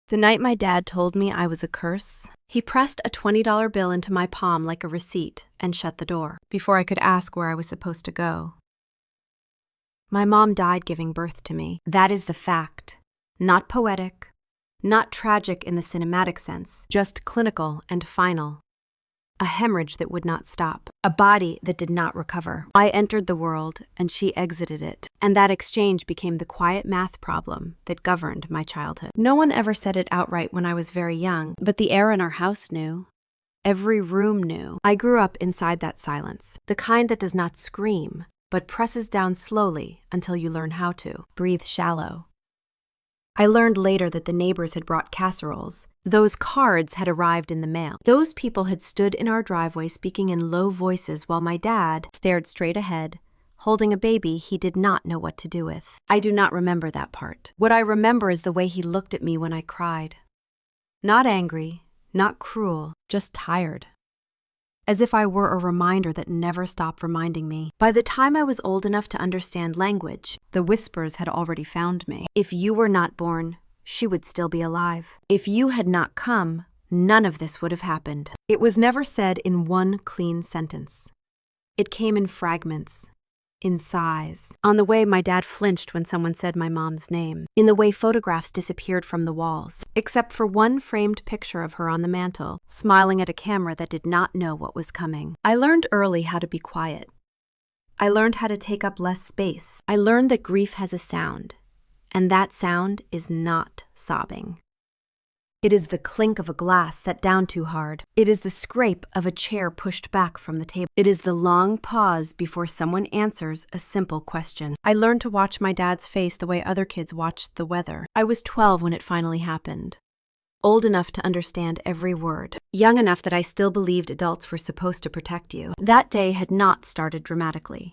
The night my dad told me I was a curse, he pressed a $20 bill into my palm like a receipt and shut the door before I could ask where I was supposed to go. My mom died giving birth to me. That is the fact. Not poetic, not tragic in the cinematic sense, just clinical and final. A hemorrhage that would not stop, a body that did not recover. I entered the world and she exited it, and that exchange became the quiet math problem that governed my childhood. No one ever said it outright when I was very young, but the air in our house knew. Every room knew. I grew up inside that silence, the kind that does not scream, but presses down slowly until you learn how to. Breathe shallow. I learned later that the neighbors had brought casseroles. Those cards had arrived in the mail. Those people had stood in our driveway speaking in low voices while my dad stared straight ahead, holding a baby he did not know what to do with. I do not remember that part. What I remember is the way he looked at me when I cried. Not angry, not cruel, just tired. As if I were a reminder that never stopped reminding me. By the time I was old enough to understand language, the whispers had already found me. If you were not born, she would still be alive. If you had not come, none of this would have happened. It was never said in one clean sentence. It came in fragments, in sighs, on the way my dad flinched when someone said my mom's name, in the way photographs disappeared from the walls, except for one framed picture of her on the mantel, smiling at a camera that did not know what was coming. I learned early how to be quiet. I learned how to take up less space. I learned that grief has a sound, and that sound is not sobbing. It is the clink of a glass set down too hard. It is the scrape of a chair pushed back from the table. It is the long pause before someone answers a simple question. I learned to watch my dad's face the way other kids watched the weather. I was 12 when it finally happened. Old enough to understand every word. Young enough that I still believed adults were supposed to protect you. That day had not started dramatically.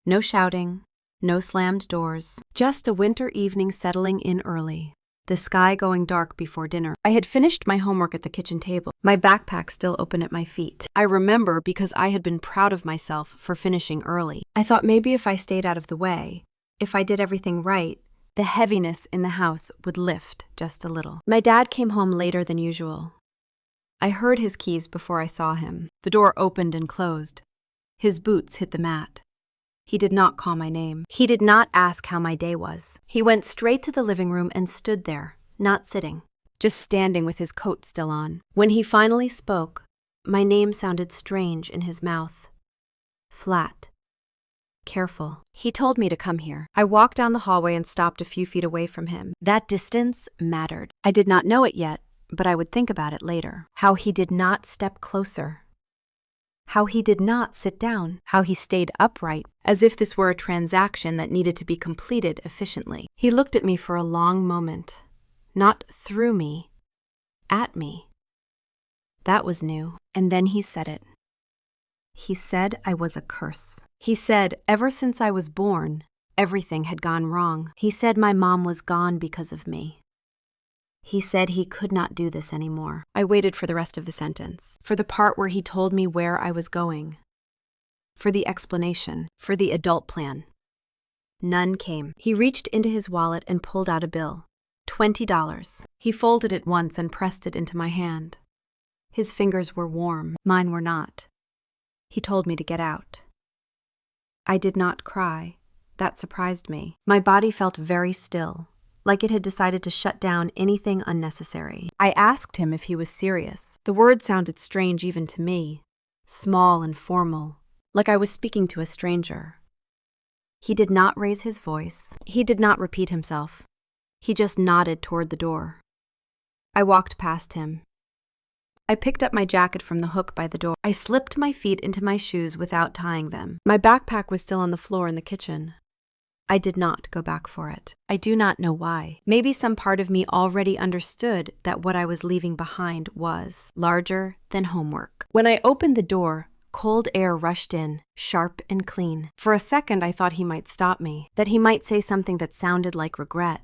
No shouting, no slammed doors, just a winter evening settling in early. The sky going dark before dinner. I had finished my homework at the kitchen table, my backpack still open at my feet. I remember because I had been proud of myself for finishing early. I thought maybe if I stayed out of the way, if I did everything right, the heaviness in the house would lift just a little. My dad came home later than usual. I heard his keys before I saw him. The door opened and closed. His boots hit the mat. He did not call my name. He did not ask how my day was. He went straight to the living room and stood there, not sitting, just standing with his coat still on. When he finally spoke, my name sounded strange in his mouth. Flat. Careful. He told me to come here. I walked down the hallway and stopped a few feet away from him. That distance mattered. I did not know it yet, but I would think about it later. How he did not step closer. How he did not sit down, how he stayed upright, as if this were a transaction that needed to be completed efficiently. He looked at me for a long moment, not through me, at me. That was new, and then he said it. He said I was a curse. He said ever since I was born, everything had gone wrong. He said my mom was gone because of me. He said he could not do this anymore. I waited for the rest of the sentence, for the part where he told me where I was going, for the explanation, for the adult plan. None came. He reached into his wallet and pulled out a bill. $20. He folded it once and pressed it into my hand. His fingers were warm, mine were not. He told me to get out. I did not cry. That surprised me. My body felt very still, like it had decided to shut down anything unnecessary. I asked him if he was serious. The word sounded strange even to me, small and formal, like I was speaking to a stranger. He did not raise his voice. He did not repeat himself. He just nodded toward the door. I walked past him. I picked up my jacket from the hook by the door. I slipped my feet into my shoes without tying them. My backpack was still on the floor in the kitchen. I did not go back for it. I do not know why. Maybe some part of me already understood that what I was leaving behind was larger than homework. When I opened the door, cold air rushed in, sharp and clean. For a second, I thought he might stop me, that he might say something that sounded like regret.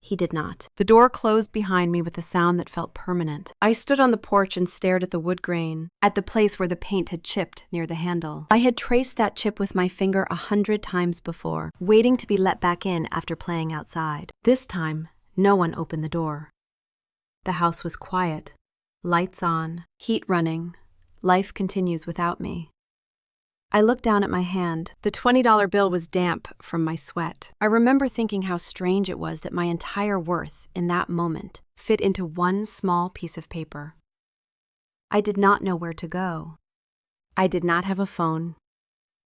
He did not. The door closed behind me with a sound that felt permanent. I stood on the porch and stared at the wood grain, at the place where the paint had chipped near the handle. I had traced that chip with my finger 100 times before, waiting to be let back in after playing outside. This time, no one opened the door. The house was quiet. Lights on, heat running. Life continues without me. I looked down at my hand. The $20 bill was damp from my sweat. I remember thinking how strange it was that my entire worth in that moment fit into one small piece of paper. I did not know where to go. I did not have a phone.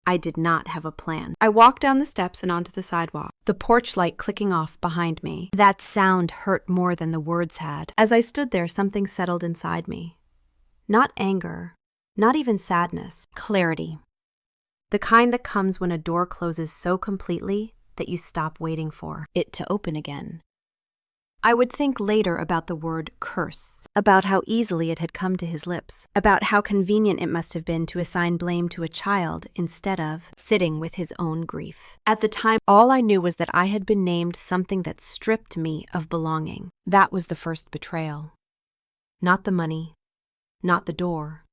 I did not have a plan. I walked down the steps and onto the sidewalk, the porch light clicking off behind me. That sound hurt more than the words had. As I stood there, something settled inside me. Not anger, not even sadness, clarity. The kind that comes when a door closes so completely that you stop waiting for it to open again. I would think later about the word curse, about how easily it had come to his lips, about how convenient it must have been to assign blame to a child instead of sitting with his own grief. At the time, all I knew was that I had been named something that stripped me of belonging. That was the first betrayal. Not the money, not the door,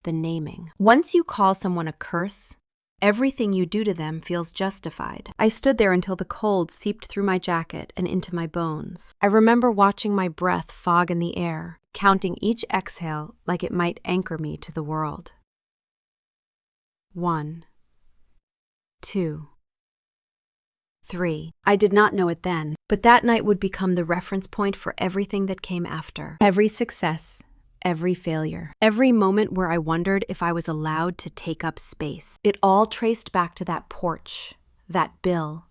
the naming. Once you call someone a curse, everything you do to them feels justified. I stood there until the cold seeped through my jacket and into my bones. I remember watching my breath fog in the air, counting each exhale like it might anchor me to the world. 1, 2, 3. I did not know it then, but that night would become the reference point for everything that came after. Every success, every failure, every moment where I wondered if I was allowed to take up space. It all traced back to that porch, that bill,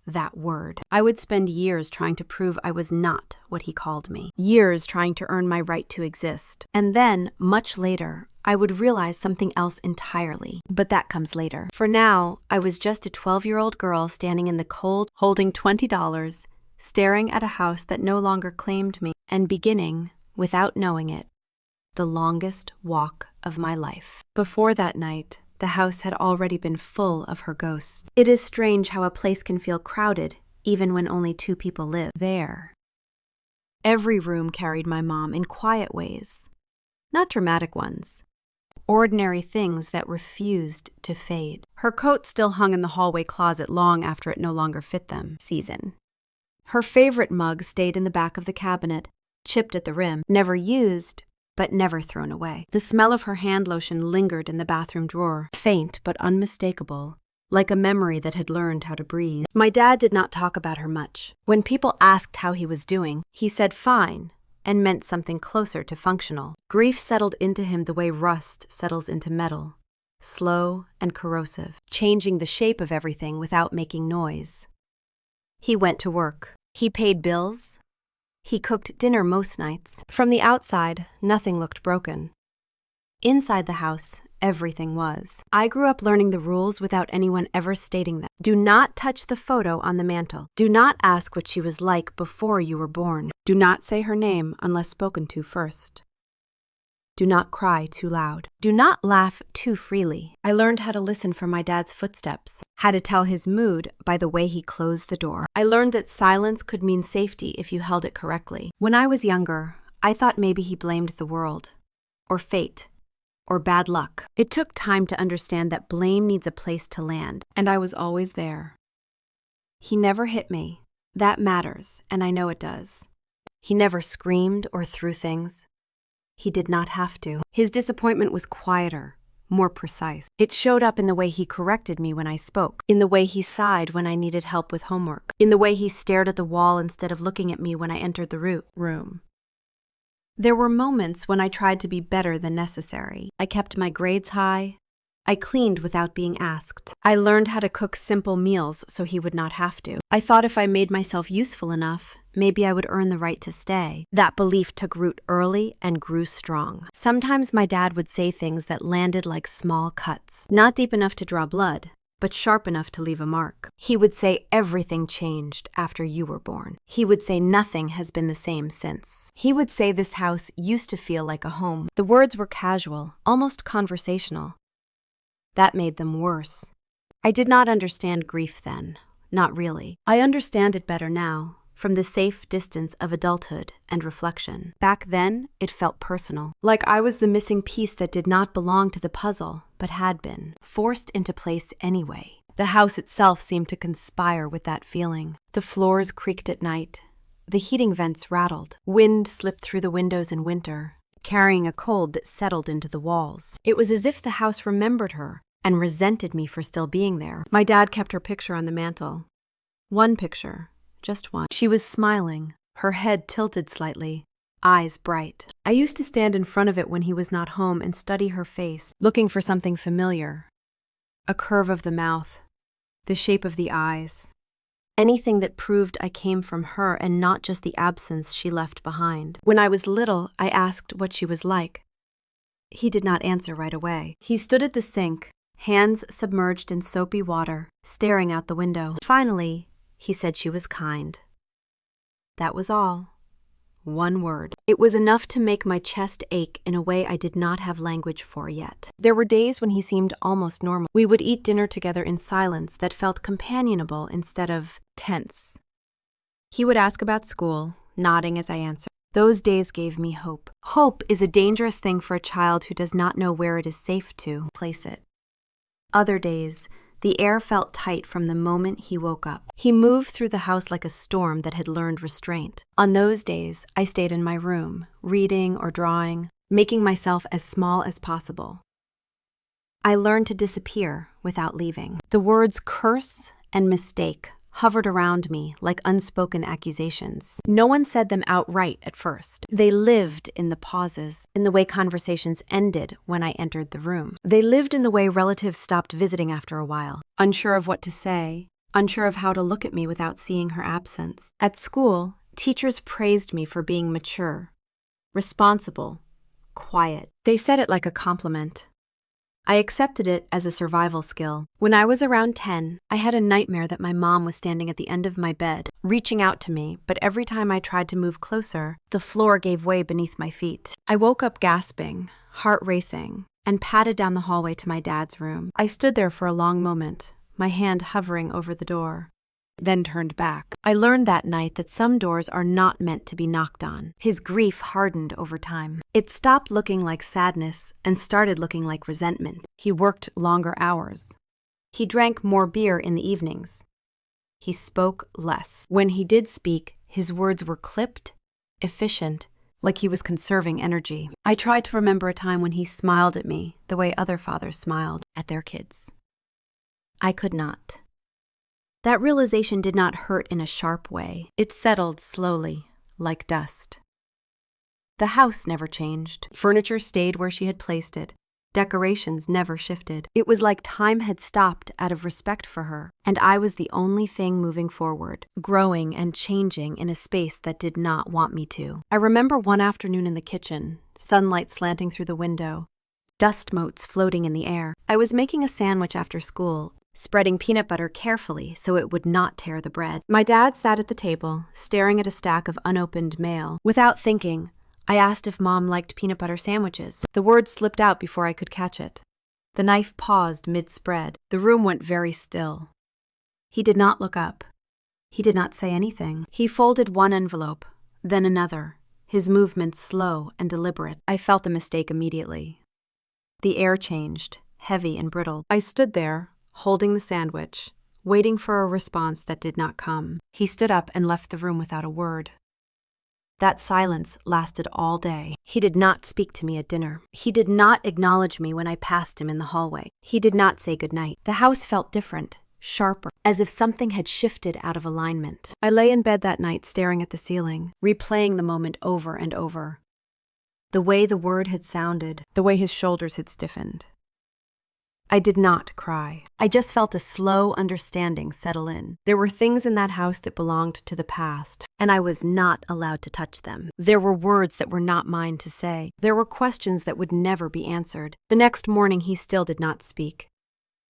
that word. I would spend years trying to prove I was not what he called me. Years trying to earn my right to exist. And then, much later, I would realize something else entirely. But that comes later. For now, I was just a 12-year-old girl standing in the cold, holding $20, staring at a house that no longer claimed me, and beginning, without knowing it, the longest walk of my life. Before that night, the house had already been full of her ghosts. It is strange how a place can feel crowded even when only 2 people live there. Every room carried my mom in quiet ways, not dramatic ones. Ordinary things that refused to fade. Her coat still hung in the hallway closet long after it no longer fit them. Season. Her favorite mug stayed in the back of the cabinet, chipped at the rim, never used, but never thrown away. The smell of her hand lotion lingered in the bathroom drawer, faint but unmistakable, like a memory that had learned how to breathe. My dad did not talk about her much. When people asked how he was doing, he said fine, and meant something closer to functional. Grief settled into him the way rust settles into metal, slow and corrosive, changing the shape of everything without making noise. He went to work. He paid bills. He cooked dinner most nights. From the outside, nothing looked broken. Inside the house, everything was. I grew up learning the rules without anyone ever stating them. Do not touch the photo on the mantel. Do not ask what she was like before you were born. Do not say her name unless spoken to first. Do not cry too loud. Do not laugh too freely. I learned how to listen for my dad's footsteps, how to tell his mood by the way he closed the door. I learned that silence could mean safety if you held it correctly. When I was younger, I thought maybe he blamed the world, or fate, or bad luck. It took time to understand that blame needs a place to land, and I was always there. He never hit me. That matters, and I know it does. He never screamed or threw things. He did not have to. His disappointment was quieter, more precise. It showed up in the way he corrected me when I spoke, in the way he sighed when I needed help with homework, in the way he stared at the wall instead of looking at me when I entered the room. There were moments when I tried to be better than necessary. I kept my grades high. I cleaned without being asked. I learned how to cook simple meals so he would not have to. I thought if I made myself useful enough, maybe I would earn the right to stay. That belief took root early and grew strong. Sometimes my dad would say things that landed like small cuts, not deep enough to draw blood, but sharp enough to leave a mark. He would say everything changed after you were born. He would say nothing has been the same since. He would say this house used to feel like a home. The words were casual, almost conversational. That made them worse. I did not understand grief then, not really. I understand it better now, from the safe distance of adulthood and reflection. Back then, it felt personal, like I was the missing piece that did not belong to the puzzle, but had been, forced into place anyway. The house itself seemed to conspire with that feeling. The floors creaked at night. The heating vents rattled. Wind slipped through the windows in winter, carrying a cold that settled into the walls. It was as if the house remembered her and resented me for still being there. My dad kept her picture on the mantel. One picture, just one. She was smiling, her head tilted slightly, eyes bright. I used to stand in front of it when he was not home and study her face, looking for something familiar. A curve of the mouth, the shape of the eyes. Anything that proved I came from her and not just the absence she left behind. When I was little, I asked what she was like. He did not answer right away. He stood at the sink, hands submerged in soapy water, staring out the window. Finally, he said she was kind. That was all. One word. It was enough to make my chest ache in a way I did not have language for yet. There were days when he seemed almost normal. We would eat dinner together in silence that felt companionable instead of tense. He would ask about school, nodding as I answered. Those days gave me hope. Hope is a dangerous thing for a child who does not know where it is safe to place it. Other days, the air felt tight from the moment he woke up. He moved through the house like a storm that had learned restraint. On those days, I stayed in my room, reading or drawing, making myself as small as possible. I learned to disappear without leaving. The words curse and mistake hovered around me like unspoken accusations. No one said them outright at first. They lived in the pauses, in the way conversations ended when I entered the room. They lived in the way relatives stopped visiting after a while, unsure of what to say, unsure of how to look at me without seeing her absence. At school, teachers praised me for being mature, responsible, quiet. They said it like a compliment. I accepted it as a survival skill. When I was around 10, I had a nightmare that my mom was standing at the end of my bed, reaching out to me, but every time I tried to move closer, the floor gave way beneath my feet. I woke up gasping, heart racing, and padded down the hallway to my dad's room. I stood there for a long moment, my hand hovering over the door, then turned back. I learned that night that some doors are not meant to be knocked on. His grief hardened over time. It stopped looking like sadness and started looking like resentment. He worked longer hours. He drank more beer in the evenings. He spoke less. When he did speak, his words were clipped, efficient, like he was conserving energy. I tried to remember a time when he smiled at me the way other fathers smiled at their kids. I could not. That realization did not hurt in a sharp way. It settled slowly, like dust. The house never changed. Furniture stayed where she had placed it. Decorations never shifted. It was like time had stopped out of respect for her, and I was the only thing moving forward, growing and changing in a space that did not want me to. I remember one afternoon in the kitchen, sunlight slanting through the window, dust motes floating in the air. I was making a sandwich after school, spreading peanut butter carefully so it would not tear the bread. My dad sat at the table, staring at a stack of unopened mail. Without thinking, I asked if Mom liked peanut butter sandwiches. The word slipped out before I could catch it. The knife paused mid-spread. The room went very still. He did not look up. He did not say anything. He folded one envelope, then another, his movements slow and deliberate. I felt the mistake immediately. The air changed, heavy and brittle. I stood there, holding the sandwich, waiting for a response that did not come. He stood up and left the room without a word. That silence lasted all day. He did not speak to me at dinner. He did not acknowledge me when I passed him in the hallway. He did not say goodnight. The house felt different, sharper, as if something had shifted out of alignment. I lay in bed that night staring at the ceiling, replaying the moment over and over. The way the word had sounded, the way his shoulders had stiffened. I did not cry. I just felt a slow understanding settle in. There were things in that house that belonged to the past, and I was not allowed to touch them. There were words that were not mine to say. There were questions that would never be answered. The next morning, he still did not speak.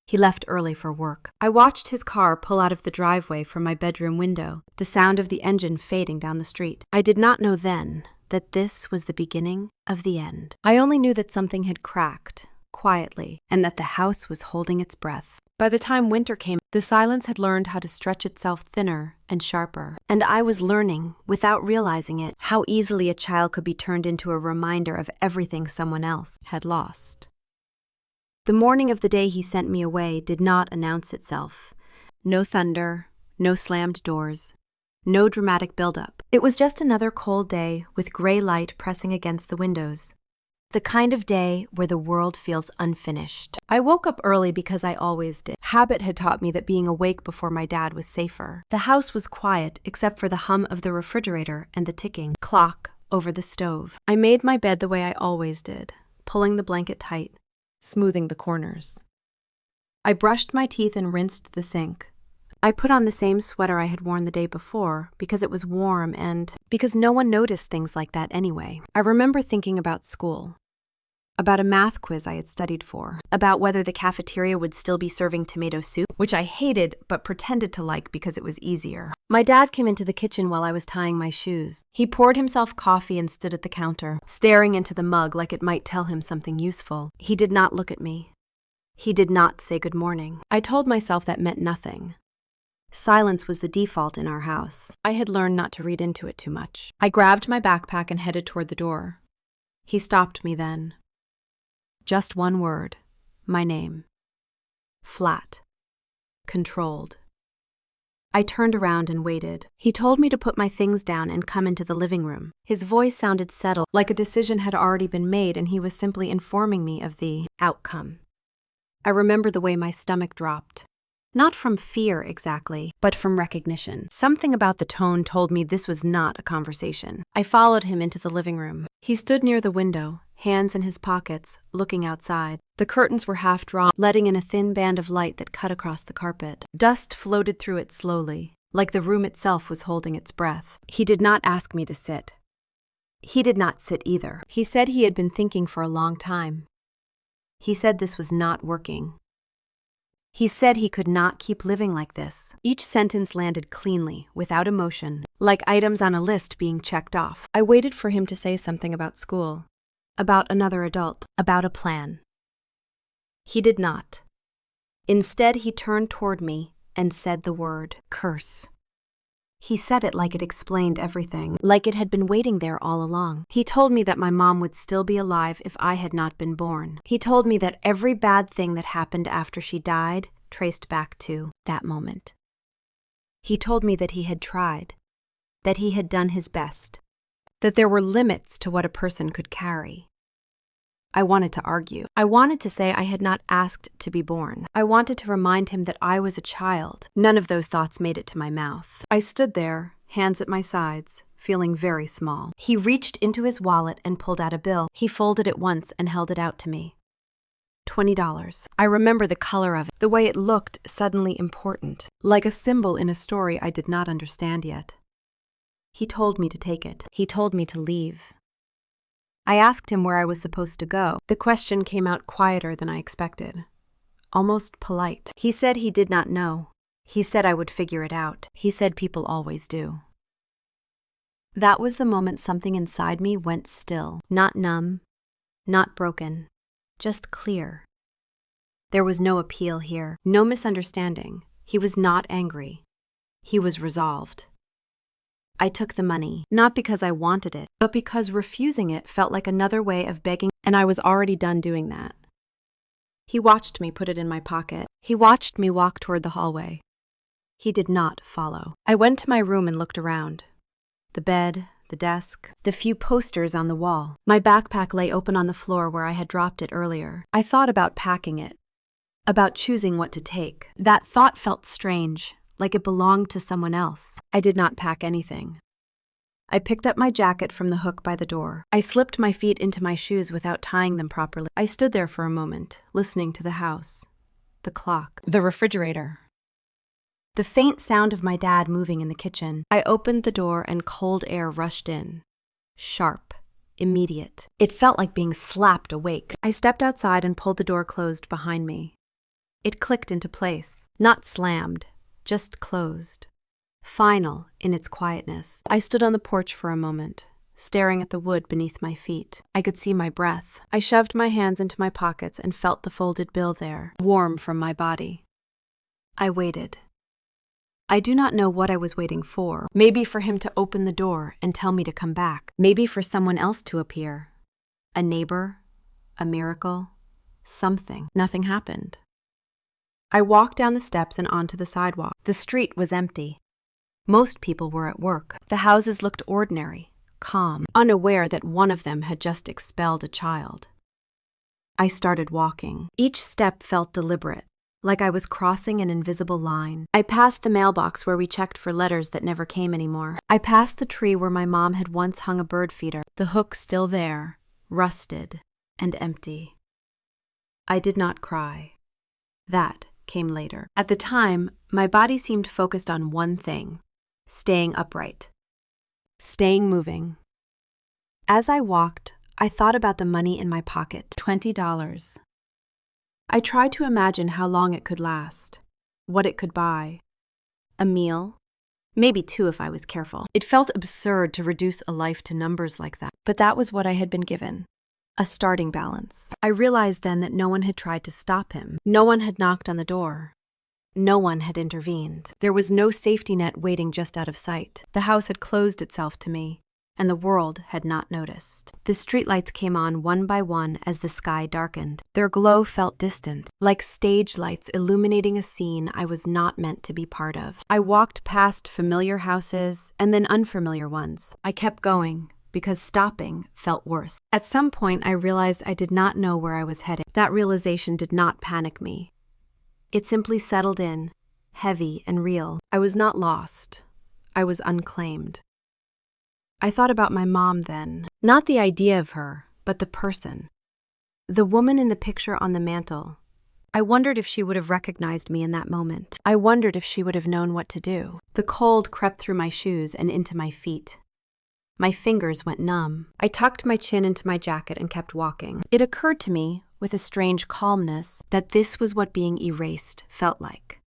He left early for work. I watched his car pull out of the driveway from my bedroom window, the sound of the engine fading down the street. I did not know then that this was the beginning of the end. I only knew that something had cracked, quietly, and that the house was holding its breath. By the time winter came, the silence had learned how to stretch itself thinner and sharper, and I was learning, without realizing it, how easily a child could be turned into a reminder of everything someone else had lost. The morning of the day he sent me away did not announce itself. No thunder, no slammed doors, No dramatic buildup. It was just another cold day with gray light pressing against the windows. The kind of day where the world feels unfinished. I woke up early because I always did. Habit had taught me that being awake before my dad was safer. The house was quiet except for the hum of the refrigerator and the ticking clock over the stove. I made my bed the way I always did, pulling the blanket tight, smoothing the corners. I brushed my teeth and rinsed the sink. I put on the same sweater I had worn the day before because it was warm and because no one noticed things like that anyway. I remember thinking about school. About a math quiz I had studied for, about whether the cafeteria would still be serving tomato soup, which I hated but pretended to like because it was easier. My dad came into the kitchen while I was tying my shoes. He poured himself coffee and stood at the counter, staring into the mug like it might tell him something useful. He did not look at me. He did not say good morning. I told myself that meant nothing. Silence was the default in our house. I had learned not to read into it too much. I grabbed my backpack and headed toward the door. He stopped me then. Just one word. My name. Flat. Controlled. I turned around and waited. He told me to put my things down and come into the living room. His voice sounded settled, like a decision had already been made and he was simply informing me of the outcome. I remember the way my stomach dropped. Not from fear exactly, but from recognition. Something about the tone told me this was not a conversation. I followed him into the living room. He stood near the window, hands in his pockets, looking outside. The curtains were half drawn, letting in a thin band of light that cut across the carpet. Dust floated through it slowly, like the room itself was holding its breath. He did not ask me to sit. He did not sit either. He said he had been thinking for a long time. He said this was not working. He said he could not keep living like this. Each sentence landed cleanly, without emotion, like items on a list being checked off. I waited for him to say something about school, about another adult, about a plan. He did not. Instead, he turned toward me and said the word, curse. He said it like it explained everything, like it had been waiting there all along. He told me that my mom would still be alive if I had not been born. He told me that every bad thing that happened after she died traced back to that moment. He told me that he had tried, that he had done his best, that there were limits to what a person could carry. I wanted to argue. I wanted to say I had not asked to be born. I wanted to remind him that I was a child. None of those thoughts made it to my mouth. I stood there, hands at my sides, feeling very small. He reached into his wallet and pulled out a bill. He folded it once and held it out to me. $20. I remember the color of it, the way it looked suddenly important, like a symbol in a story I did not understand yet. He told me to take it. He told me to leave. I asked him where I was supposed to go. The question came out quieter than I expected, almost polite. He said he did not know. He said I would figure it out. He said people always do. That was the moment something inside me went still, not numb, not broken, just clear. There was no appeal here, no misunderstanding. He was not angry. He was resolved. I took the money, not because I wanted it, but because refusing it felt like another way of begging, and I was already done doing that. He watched me put it in my pocket. He watched me walk toward the hallway. He did not follow. I went to my room and looked around. The bed, the desk, the few posters on the wall. My backpack lay open on the floor where I had dropped it earlier. I thought about packing it, about choosing what to take. That thought felt strange, like it belonged to someone else. I did not pack anything. I picked up my jacket from the hook by the door. I slipped my feet into my shoes without tying them properly. I stood there for a moment, listening to the house, the clock, the refrigerator, the faint sound of my dad moving in the kitchen. I opened the door and cold air rushed in. Sharp, immediate. It felt like being slapped awake. I stepped outside and pulled the door closed behind me. It clicked into place, not slammed, just closed. Final in its quietness. I stood on the porch for a moment, staring at the wood beneath my feet. I could see my breath. I shoved my hands into my pockets and felt the folded bill there, warm from my body. I waited. I do not know what I was waiting for. Maybe for him to open the door and tell me to come back. Maybe for someone else to appear. A neighbor, a miracle, something. Nothing happened. I walked down the steps and onto the sidewalk. The street was empty. Most people were at work. The houses looked ordinary, calm, unaware that one of them had just expelled a child. I started walking. Each step felt deliberate, like I was crossing an invisible line. I passed the mailbox where we checked for letters that never came anymore. I passed the tree where my mom had once hung a bird feeder, the hook still there, rusted and empty. I did not cry. That came later. At the time, my body seemed focused on one thing: staying upright, staying moving. As I walked, I thought about the money in my pocket, $20. I tried to imagine how long it could last, what it could buy. A meal? Maybe two if I was careful. It felt absurd to reduce a life to numbers like that, but that was what I had been given. A starting balance. I realized then that no one had tried to stop him. No one had knocked on the door. No one had intervened. There was no safety net waiting just out of sight. The house had closed itself to me, and the world had not noticed. The streetlights came on one by one as the sky darkened. Their glow felt distant, like stage lights illuminating a scene I was not meant to be part of. I walked past familiar houses and then unfamiliar ones. I kept going, because stopping felt worse. At some point, I realized I did not know where I was heading. That realization did not panic me. It simply settled in, heavy and real. I was not lost. I was unclaimed. I thought about my mom then. Not the idea of her, but the person. The woman in the picture on the mantel. I wondered if she would have recognized me in that moment. I wondered if she would have known what to do. The cold crept through my shoes and into my feet. My fingers went numb. I tucked my chin into my jacket and kept walking. It occurred to me, with a strange calmness, that this was what being erased felt like.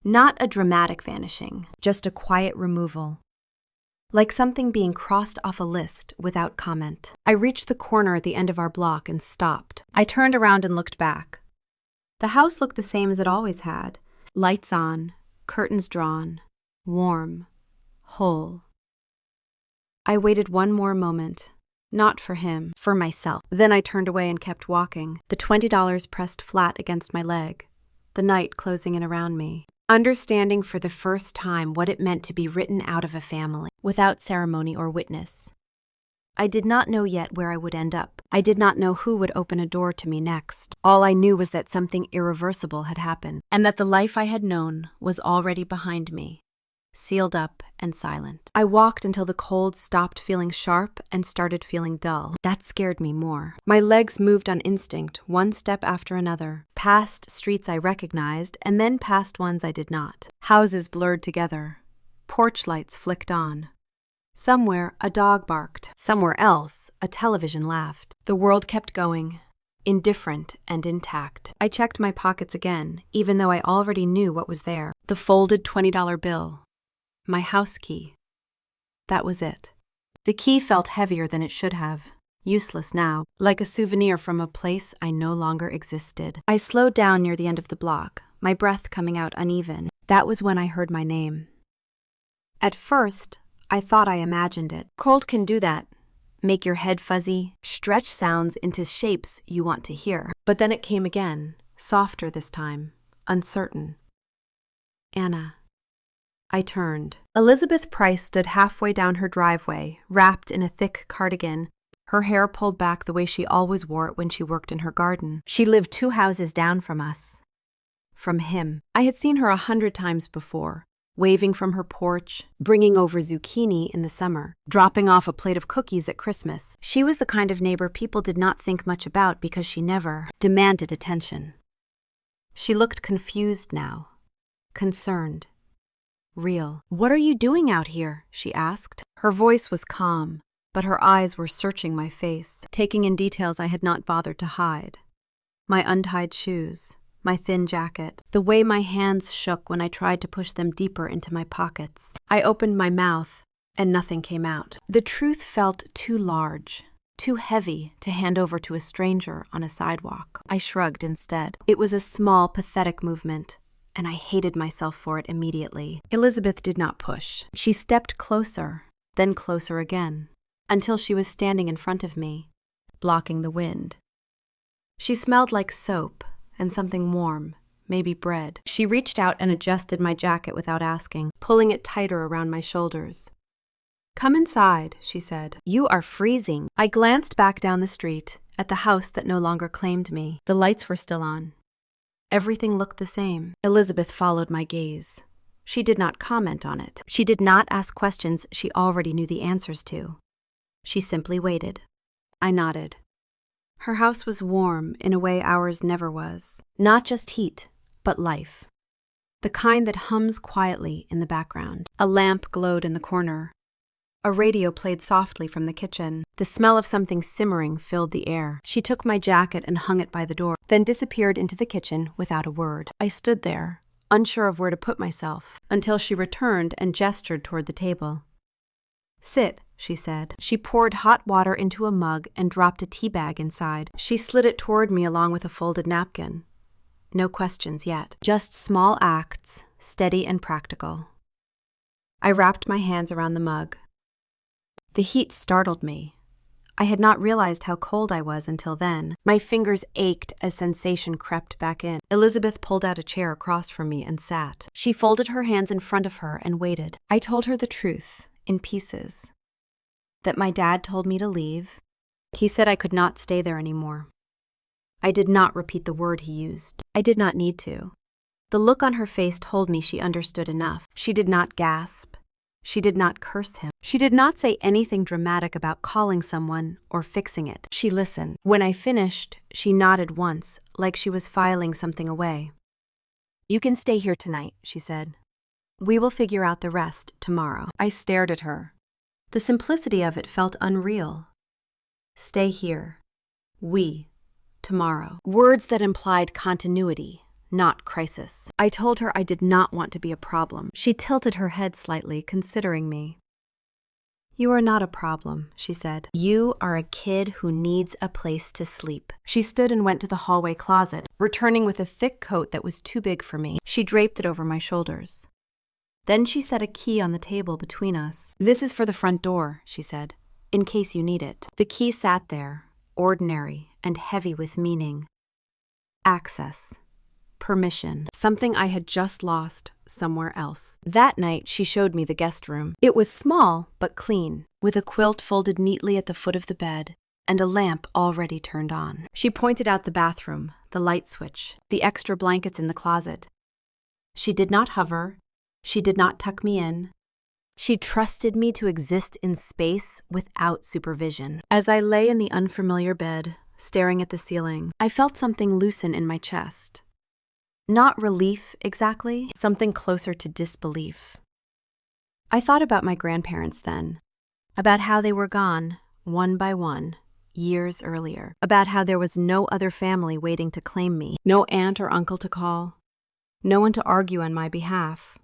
Not a dramatic vanishing, just a quiet removal. Like something being crossed off a list without comment. I reached the corner at the end of our block and stopped. I turned around and looked back. The house looked the same as it always had. Lights on, curtains drawn, warm, whole. I waited one more moment, not for him, for myself. Then I turned away and kept walking, the $20 pressed flat against my leg, the night closing in around me. Understanding for the first time what it meant to be written out of a family, without ceremony or witness. I did not know yet where I would end up. I did not know who would open a door to me next. All I knew was that something irreversible had happened, and that the life I had known was already behind me, sealed up and silent. I walked until the cold stopped feeling sharp and started feeling dull. That scared me more. My legs moved on instinct, one step after another, past streets I recognized and then past ones I did not. Houses blurred together. Porch lights flicked on. Somewhere, a dog barked. Somewhere else, a television laughed. The world kept going, indifferent and intact. I checked my pockets again, even though I already knew what was there. The folded $20 bill. My house key. That was it. The key felt heavier than it should have, useless now, like a souvenir from a place I no longer existed. I slowed down near the end of the block, my breath coming out uneven. That was when I heard my name. At first, I thought I imagined it. Cold can do that. Make your head fuzzy, stretch sounds into shapes you want to hear. But then it came again, softer this time, uncertain. Anna. I turned. Elizabeth Price stood halfway down her driveway, wrapped in a thick cardigan, her hair pulled back the way she always wore it when she worked in her garden. She lived 2 houses down from us. From him. I had seen her 100 times before, waving from her porch, bringing over zucchini in the summer, dropping off a plate of cookies at Christmas. She was the kind of neighbor people did not think much about because she never demanded attention. She looked confused now, concerned. Real. "What are you doing out here?" she asked. Her voice was calm, but her eyes were searching my face, taking in details I had not bothered to hide. My untied shoes, my thin jacket, the way my hands shook when I tried to push them deeper into my pockets. I opened my mouth, and nothing came out. The truth felt too large, too heavy to hand over to a stranger on a sidewalk. I shrugged instead. It was a small, pathetic movement, and I hated myself for it immediately. Elizabeth did not push. She stepped closer, then closer again, until she was standing in front of me, blocking the wind. She smelled like soap and something warm, maybe bread. She reached out and adjusted my jacket without asking, pulling it tighter around my shoulders. "Come inside," she said. "You are freezing." I glanced back down the street, at the house that no longer claimed me. The lights were still on. Everything looked the same. Elizabeth followed my gaze. She did not comment on it. She did not ask questions she already knew the answers to. She simply waited. I nodded. Her house was warm in a way ours never was. Not just heat, but life. The kind that hums quietly in the background. A lamp glowed in the corner. A radio played softly from the kitchen. The smell of something simmering filled the air. She took my jacket and hung it by the door, then disappeared into the kitchen without a word. I stood there, unsure of where to put myself, until she returned and gestured toward the table. "Sit," she said. She poured hot water into a mug and dropped a tea bag inside. She slid it toward me along with a folded napkin. No questions yet. Just small acts, steady and practical. I wrapped my hands around the mug. The heat startled me. I had not realized how cold I was until then. My fingers ached as sensation crept back in. Elizabeth pulled out a chair across from me and sat. She folded her hands in front of her and waited. I told her the truth, in pieces. That my dad told me to leave. He said I could not stay there anymore. I did not repeat the word he used. I did not need to. The look on her face told me she understood enough. She did not gasp. She did not curse him. She did not say anything dramatic about calling someone or fixing it. She listened. When I finished, she nodded once, like she was filing something away. "You can stay here tonight," she said. "We will figure out the rest tomorrow." I stared at her. The simplicity of it felt unreal. Stay here. We. Tomorrow. Words that implied continuity. Not crisis. I told her I did not want to be a problem. She tilted her head slightly, considering me. "You are not a problem," she said. "You are a kid who needs a place to sleep." She stood and went to the hallway closet, returning with a thick coat that was too big for me. She draped it over my shoulders. Then she set a key on the table between us. "This is for the front door," she said, "in case you need it." The key sat there, ordinary and heavy with meaning. Access. Permission, something I had just lost somewhere else. That night, she showed me the guest room. It was small, but clean, with a quilt folded neatly at the foot of the bed, and a lamp already turned on. She pointed out the bathroom, the light switch, the extra blankets in the closet. She did not hover. She did not tuck me in. She trusted me to exist in space without supervision. As I lay in the unfamiliar bed, staring at the ceiling, I felt something loosen in my chest. Not relief, exactly, something closer to disbelief. I thought about my grandparents then, about how they were gone, one by one, years earlier, about how there was no other family waiting to claim me, no aunt or uncle to call, no one to argue on my behalf,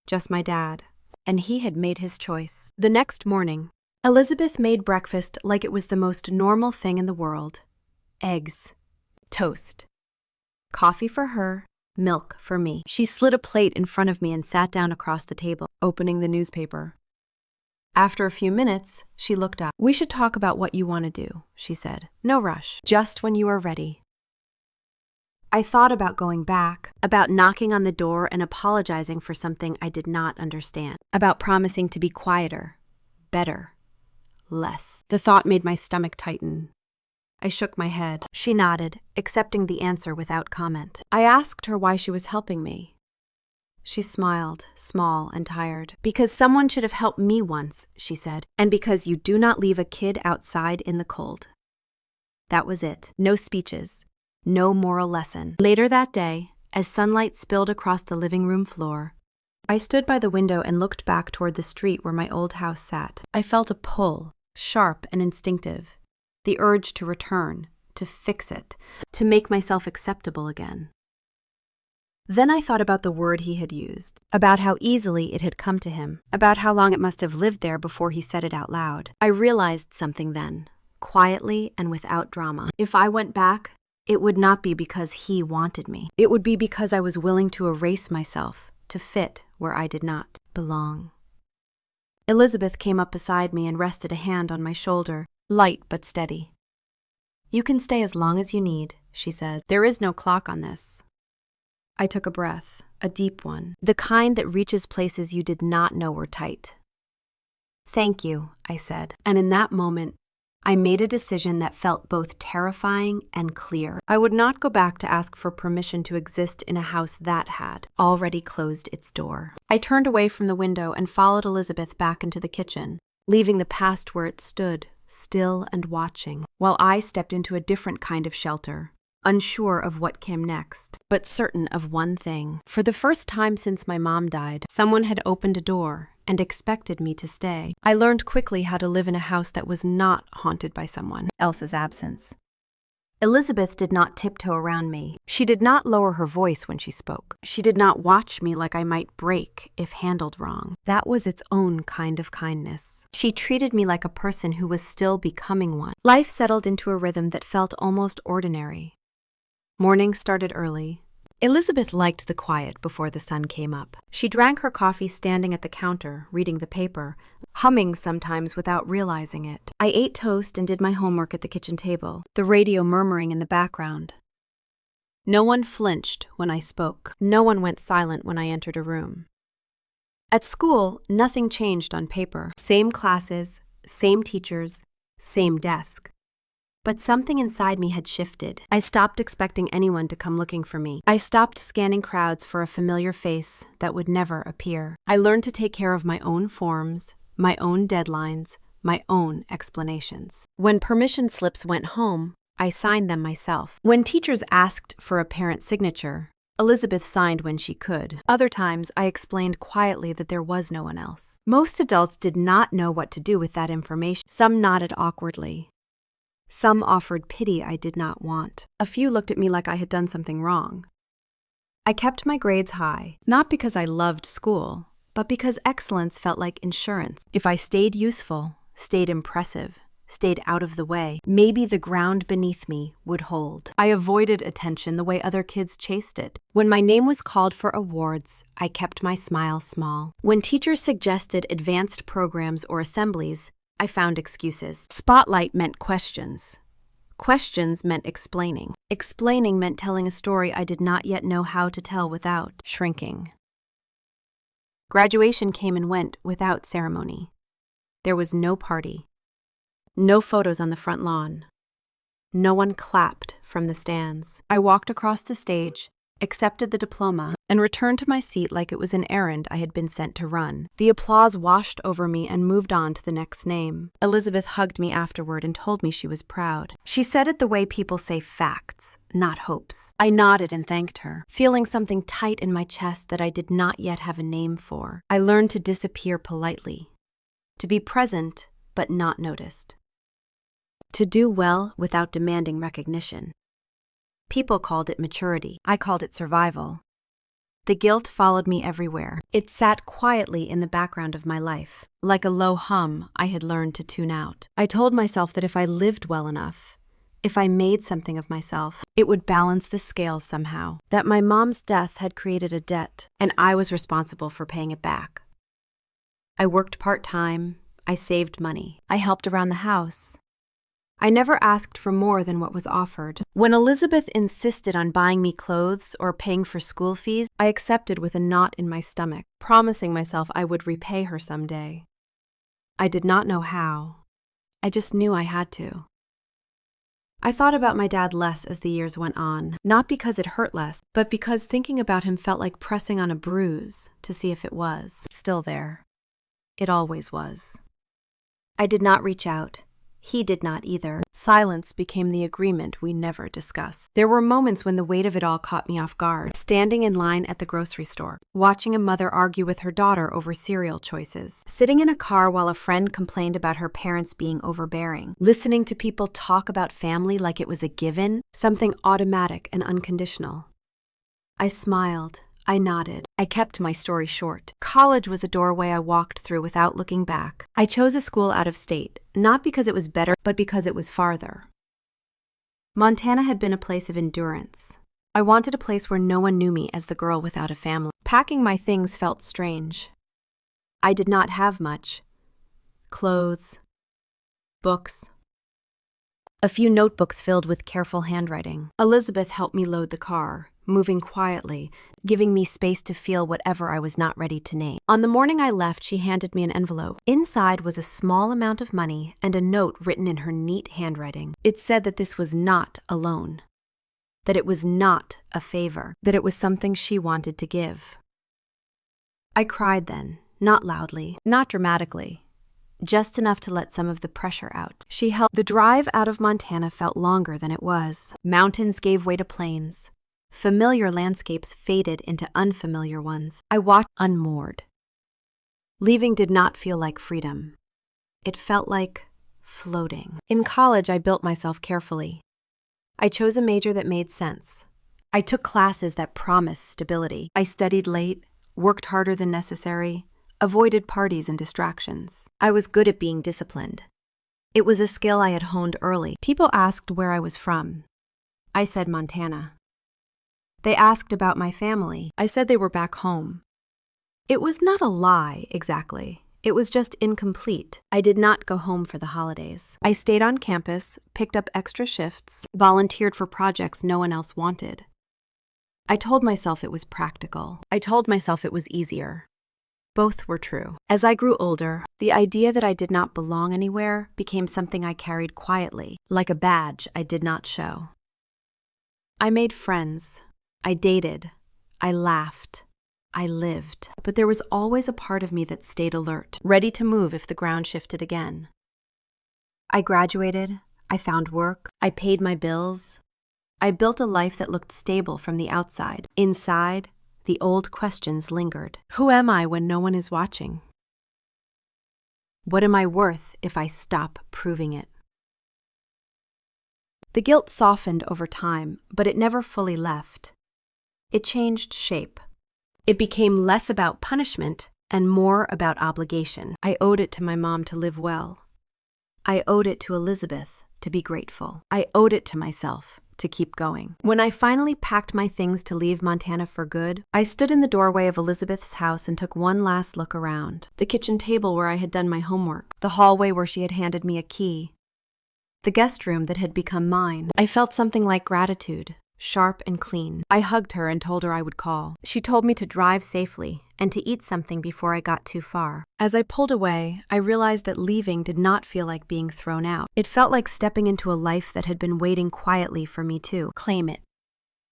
just my dad, and he had made his choice. The next morning, Elizabeth made breakfast like it was the most normal thing in the world. Eggs, toast, coffee for her, milk for me. She slid a plate in front of me and sat down across the table, opening the newspaper. After a few minutes, she looked up. "We should talk about what you want to do," she said. "No rush, just when you are ready." I thought about going back, about knocking on the door and apologizing for something I did not understand, about promising to be quieter, better, less. The thought made my stomach tighten. I shook my head. She nodded, accepting the answer without comment. I asked her why she was helping me. She smiled, small and tired. "Because someone should have helped me once," she said, "and because you do not leave a kid outside in the cold." That was it. No speeches. No moral lesson. Later that day, as sunlight spilled across the living room floor, I stood by the window and looked back toward the street where my old house sat. I felt a pull, sharp and instinctive. The urge to return, to fix it, to make myself acceptable again. Then I thought about the word he had used, about how easily it had come to him, about how long it must have lived there before he said it out loud. I realized something then, quietly and without drama. If I went back, it would not be because he wanted me. It would be because I was willing to erase myself, to fit where I did not belong. Elizabeth came up beside me and rested a hand on my shoulder, light but steady. "You can stay as long as you need," she said. "There is no clock on this." I took a breath, a deep one, the kind that reaches places you did not know were tight. "Thank you," I said, and in that moment, I made a decision that felt both terrifying and clear. I would not go back to ask for permission to exist in a house that had already closed its door. I turned away from the window and followed Elizabeth back into the kitchen, leaving the past where it stood, still and watching, while I stepped into a different kind of shelter, unsure of what came next, but certain of one thing. For the first time since my mom died, someone had opened a door and expected me to stay. I learned quickly how to live in a house that was not haunted by someone else's absence. Elizabeth did not tiptoe around me. She did not lower her voice when she spoke. She did not watch me like I might break if handled wrong. That was its own kind of kindness. She treated me like a person who was still becoming one. Life settled into a rhythm that felt almost ordinary. Morning started early. Elizabeth liked the quiet before the sun came up. She drank her coffee standing at the counter, reading the paper, humming sometimes without realizing it. I ate toast and did my homework at the kitchen table, the radio murmuring in the background. No one flinched when I spoke. No one went silent when I entered a room. At school, nothing changed on paper. Same classes, same teachers, same desk. But something inside me had shifted. I stopped expecting anyone to come looking for me. I stopped scanning crowds for a familiar face that would never appear. I learned to take care of my own forms, my own deadlines, my own explanations. When permission slips went home, I signed them myself. When teachers asked for a parent signature, Elizabeth signed when she could. Other times, I explained quietly that there was no one else. Most adults did not know what to do with that information. Some nodded awkwardly. Some offered pity I did not want. A few looked at me like I had done something wrong. I kept my grades high, not because I loved school, but because excellence felt like insurance. If I stayed useful, stayed impressive, stayed out of the way, maybe the ground beneath me would hold. I avoided attention the way other kids chased it. When my name was called for awards, I kept my smile small. When teachers suggested advanced programs or assemblies, I found excuses. Spotlight meant questions. Questions meant explaining. Explaining meant telling a story I did not yet know how to tell without shrinking. Graduation came and went without ceremony. There was no party. No photos on the front lawn. No one clapped from the stands. I walked across the stage, accepted the diploma, and returned to my seat like it was an errand I had been sent to run. The applause washed over me and moved on to the next name. Elizabeth hugged me afterward and told me she was proud. She said it the way people say facts, not hopes. I nodded and thanked her, feeling something tight in my chest that I did not yet have a name for. I learned to disappear politely, to be present but not noticed, to do well without demanding recognition. People called it maturity. I called it survival. The guilt followed me everywhere. It sat quietly in the background of my life. Like a low hum, I had learned to tune out. I told myself that if I lived well enough, if I made something of myself, it would balance the scales somehow. That my mom's death had created a debt, and I was responsible for paying it back. I worked part-time. I saved money. I helped around the house. I never asked for more than what was offered. When Elizabeth insisted on buying me clothes or paying for school fees, I accepted with a knot in my stomach, promising myself I would repay her someday. I did not know how. I just knew I had to. I thought about my dad less as the years went on, not because it hurt less, but because thinking about him felt like pressing on a bruise to see if it was still there. It always was. I did not reach out. He did not either. Silence became the agreement we never discussed. There were moments when the weight of it all caught me off guard. Standing in line at the grocery store, watching a mother argue with her daughter over cereal choices, sitting in a car while a friend complained about her parents being overbearing, listening to people talk about family like it was a given, something automatic and unconditional. I smiled. I nodded. I kept my story short. College was a doorway I walked through without looking back. I chose a school out of state, not because it was better, but because it was farther. Montana had been a place of endurance. I wanted a place where no one knew me as the girl without a family. Packing my things felt strange. I did not have much. Clothes, books, a few notebooks filled with careful handwriting. Elizabeth helped me load the car. moving quietly, giving me space to feel whatever I was not ready to name. On the morning I left, she handed me an envelope. Inside was a small amount of money and a note written in her neat handwriting. It said that this was not a loan, that it was not a favor, that it was something she wanted to give. I cried then, not loudly, not dramatically, just enough to let some of the pressure out. The drive out of Montana felt longer than it was. Mountains gave way to plains. Familiar landscapes faded into unfamiliar ones. I watched unmoored. Leaving did not feel like freedom. It felt like floating. In college, I built myself carefully. I chose a major that made sense. I took classes that promised stability. I studied late, worked harder than necessary, avoided parties and distractions. I was good at being disciplined. It was a skill I had honed early. People asked where I was from. I said Montana. They asked about my family. I said they were back home. It was not a lie, exactly. It was just incomplete. I did not go home for the holidays. I stayed on campus, picked up extra shifts, volunteered for projects no one else wanted. I told myself it was practical. I told myself it was easier. Both were true. As I grew older, the idea that I did not belong anywhere became something I carried quietly, like a badge I did not show. I made friends. I dated, I laughed, I lived, but there was always a part of me that stayed alert, ready to move if the ground shifted again. I graduated, I found work, I paid my bills. I built a life that looked stable from the outside. Inside, the old questions lingered. Who am I when no one is watching? What am I worth if I stop proving it? The guilt softened over time, but it never fully left. It changed shape. It became less about punishment and more about obligation. I owed it to my mom to live well. I owed it to Elizabeth to be grateful. I owed it to myself to keep going. When I finally packed my things to leave Montana for good, I stood in the doorway of Elizabeth's house and took one last look around. The kitchen table where I had done my homework, the hallway where she had handed me a key, the guest room that had become mine. I felt something like gratitude. Sharp and clean. I hugged her and told her I would call. She told me to drive safely and to eat something before I got too far. As I pulled away, I realized that leaving did not feel like being thrown out. It felt like stepping into a life that had been waiting quietly for me to claim it.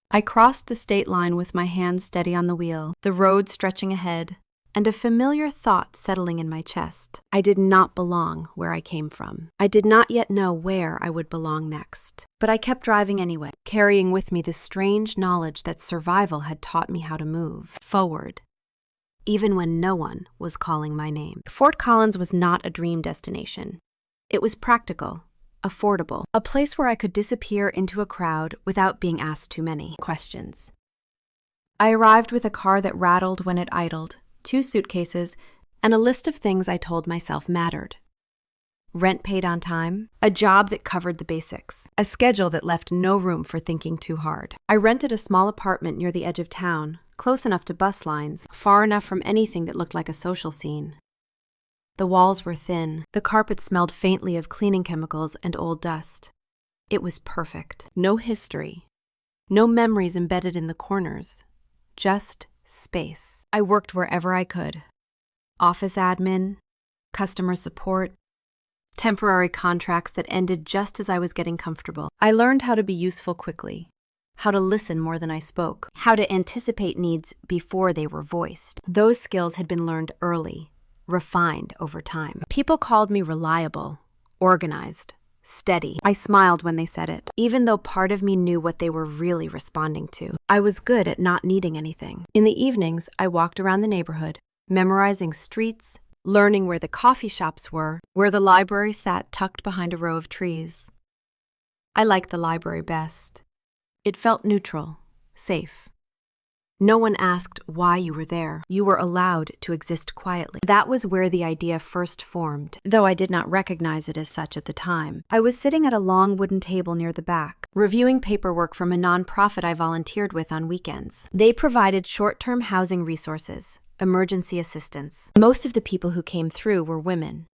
I crossed the state line with my hands steady on the wheel, the road stretching ahead, and a familiar thought settling in my chest. I did not belong where I came from. I did not yet know where I would belong next. But I kept driving anyway, carrying with me the strange knowledge that survival had taught me how to move forward, even when no one was calling my name. Fort Collins was not a dream destination. It was practical, affordable, a place where I could disappear into a crowd without being asked too many questions. I arrived with a car that rattled when it idled, 2 suitcases, and a list of things I told myself mattered. Rent paid on time, a job that covered the basics, a schedule that left no room for thinking too hard. I rented a small apartment near the edge of town, close enough to bus lines, far enough from anything that looked like a social scene. The walls were thin, the carpet smelled faintly of cleaning chemicals and old dust. It was perfect. No history, no memories embedded in the corners, just space. I worked wherever I could. Office admin, customer support, temporary contracts that ended just as I was getting comfortable. I learned how to be useful quickly, how to listen more than I spoke, how to anticipate needs before they were voiced. Those skills had been learned early, refined over time. People called me reliable, organized, steady. I smiled when they said it, even though part of me knew what they were really responding to. I was good at not needing anything. In the evenings, I walked around the neighborhood, memorizing streets, learning where the coffee shops were, where the library sat tucked behind a row of trees. I liked the library best. It felt neutral, safe. No one asked why you were there. You were allowed to exist quietly. That was where the idea first formed, though I did not recognize it as such at the time. I was sitting at a long wooden table near the back, reviewing paperwork from a nonprofit I volunteered with on weekends. They provided short-term housing resources, emergency assistance. Most of the people who came through were women,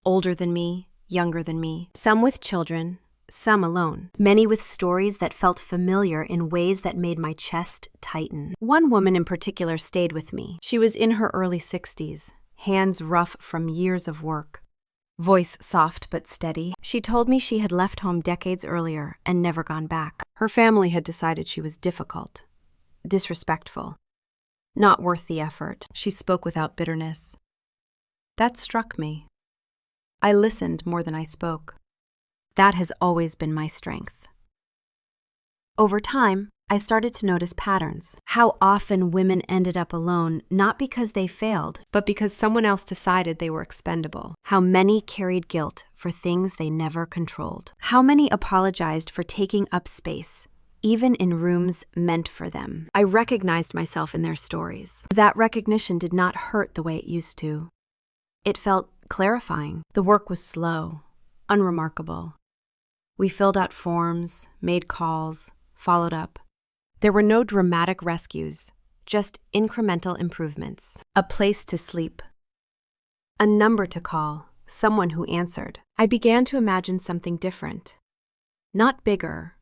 older than me, younger than me, some with children, some alone, many with stories that felt familiar in ways that made my chest tighten. One woman in particular stayed with me. She was in her early 60s, hands rough from years of work, voice soft but steady. She told me she had left home decades earlier and never gone back. Her family had decided she was difficult, disrespectful, not worth the effort. She spoke without bitterness. That struck me. I listened more than I spoke. That has always been my strength. Over time, I started to notice patterns. How often women ended up alone, not because they failed, but because someone else decided they were expendable. How many carried guilt for things they never controlled. How many apologized for taking up space, even in rooms meant for them. I recognized myself in their stories. That recognition did not hurt the way it used to. It felt clarifying. The work was slow, unremarkable. We filled out forms, made calls, followed up. There were no dramatic rescues, just incremental improvements. A place to sleep. A number to call, someone who answered. I began to imagine something different. Not bigger,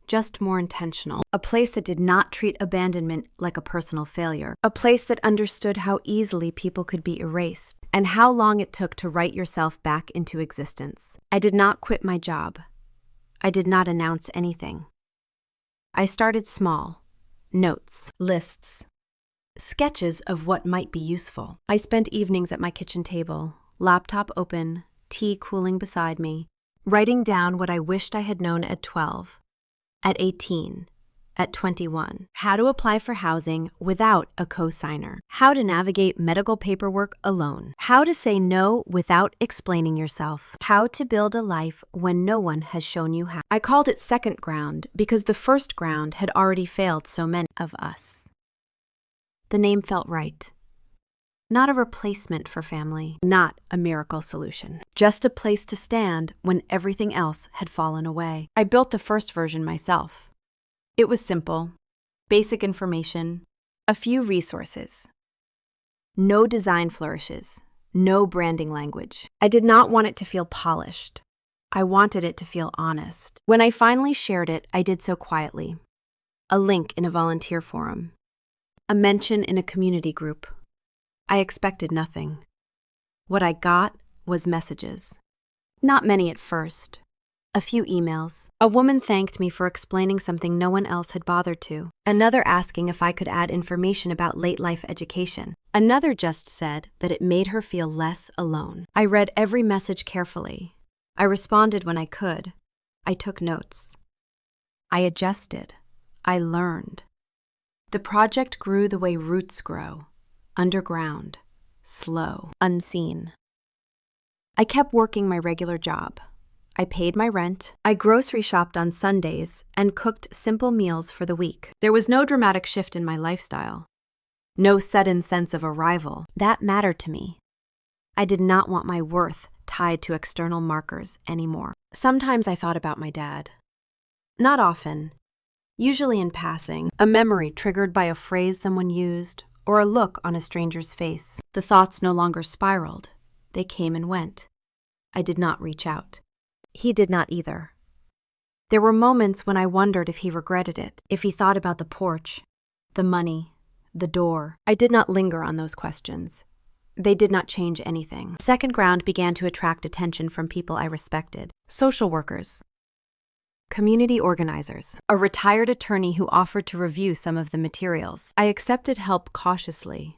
just more intentional. A place that did not treat abandonment like a personal failure. A place that understood how easily people could be erased and how long it took to write yourself back into existence. I did not quit my job. I did not announce anything. I started small. Notes, lists, sketches of what might be useful. I spent evenings at my kitchen table, laptop open, tea cooling beside me, writing down what I wished I had known at 12, at 18, at 21. How to apply for housing without a co-signer. How to navigate medical paperwork alone. How to say no without explaining yourself. How to build a life when no one has shown you how. I called it second ground because the first ground had already failed so many of us. The name felt right. Not a replacement for family, not a miracle solution. Just a place to stand when everything else had fallen away. I built the first version myself. It was simple, basic information, a few resources. No design flourishes, no branding language. I did not want it to feel polished. I wanted it to feel honest. When I finally shared it, I did so quietly. A link in a volunteer forum. A mention in a community group. I expected nothing. What I got was messages. Not many at first. A few emails. A woman thanked me for explaining something no one else had bothered to. Another asking if I could add information about late life education. Another just said that it made her feel less alone. I read every message carefully. I responded when I could. I took notes. I adjusted. I learned. The project grew the way roots grow. Underground. Slow. Unseen. I kept working my regular job. I paid my rent, I grocery shopped on Sundays, and cooked simple meals for the week. There was no dramatic shift in my lifestyle. No sudden sense of arrival. That mattered to me. I did not want my worth tied to external markers anymore. Sometimes I thought about my dad. Not often. Usually in passing, a memory triggered by a phrase someone used, or a look on a stranger's face. The thoughts no longer spiraled. They came and went. I did not reach out. He did not either. There were moments when I wondered if he regretted it, if he thought about the porch, the money, the door. I did not linger on those questions. They did not change anything. Second ground began to attract attention from people I respected. Social workers, community organizers, a retired attorney who offered to review some of the materials. I accepted help cautiously.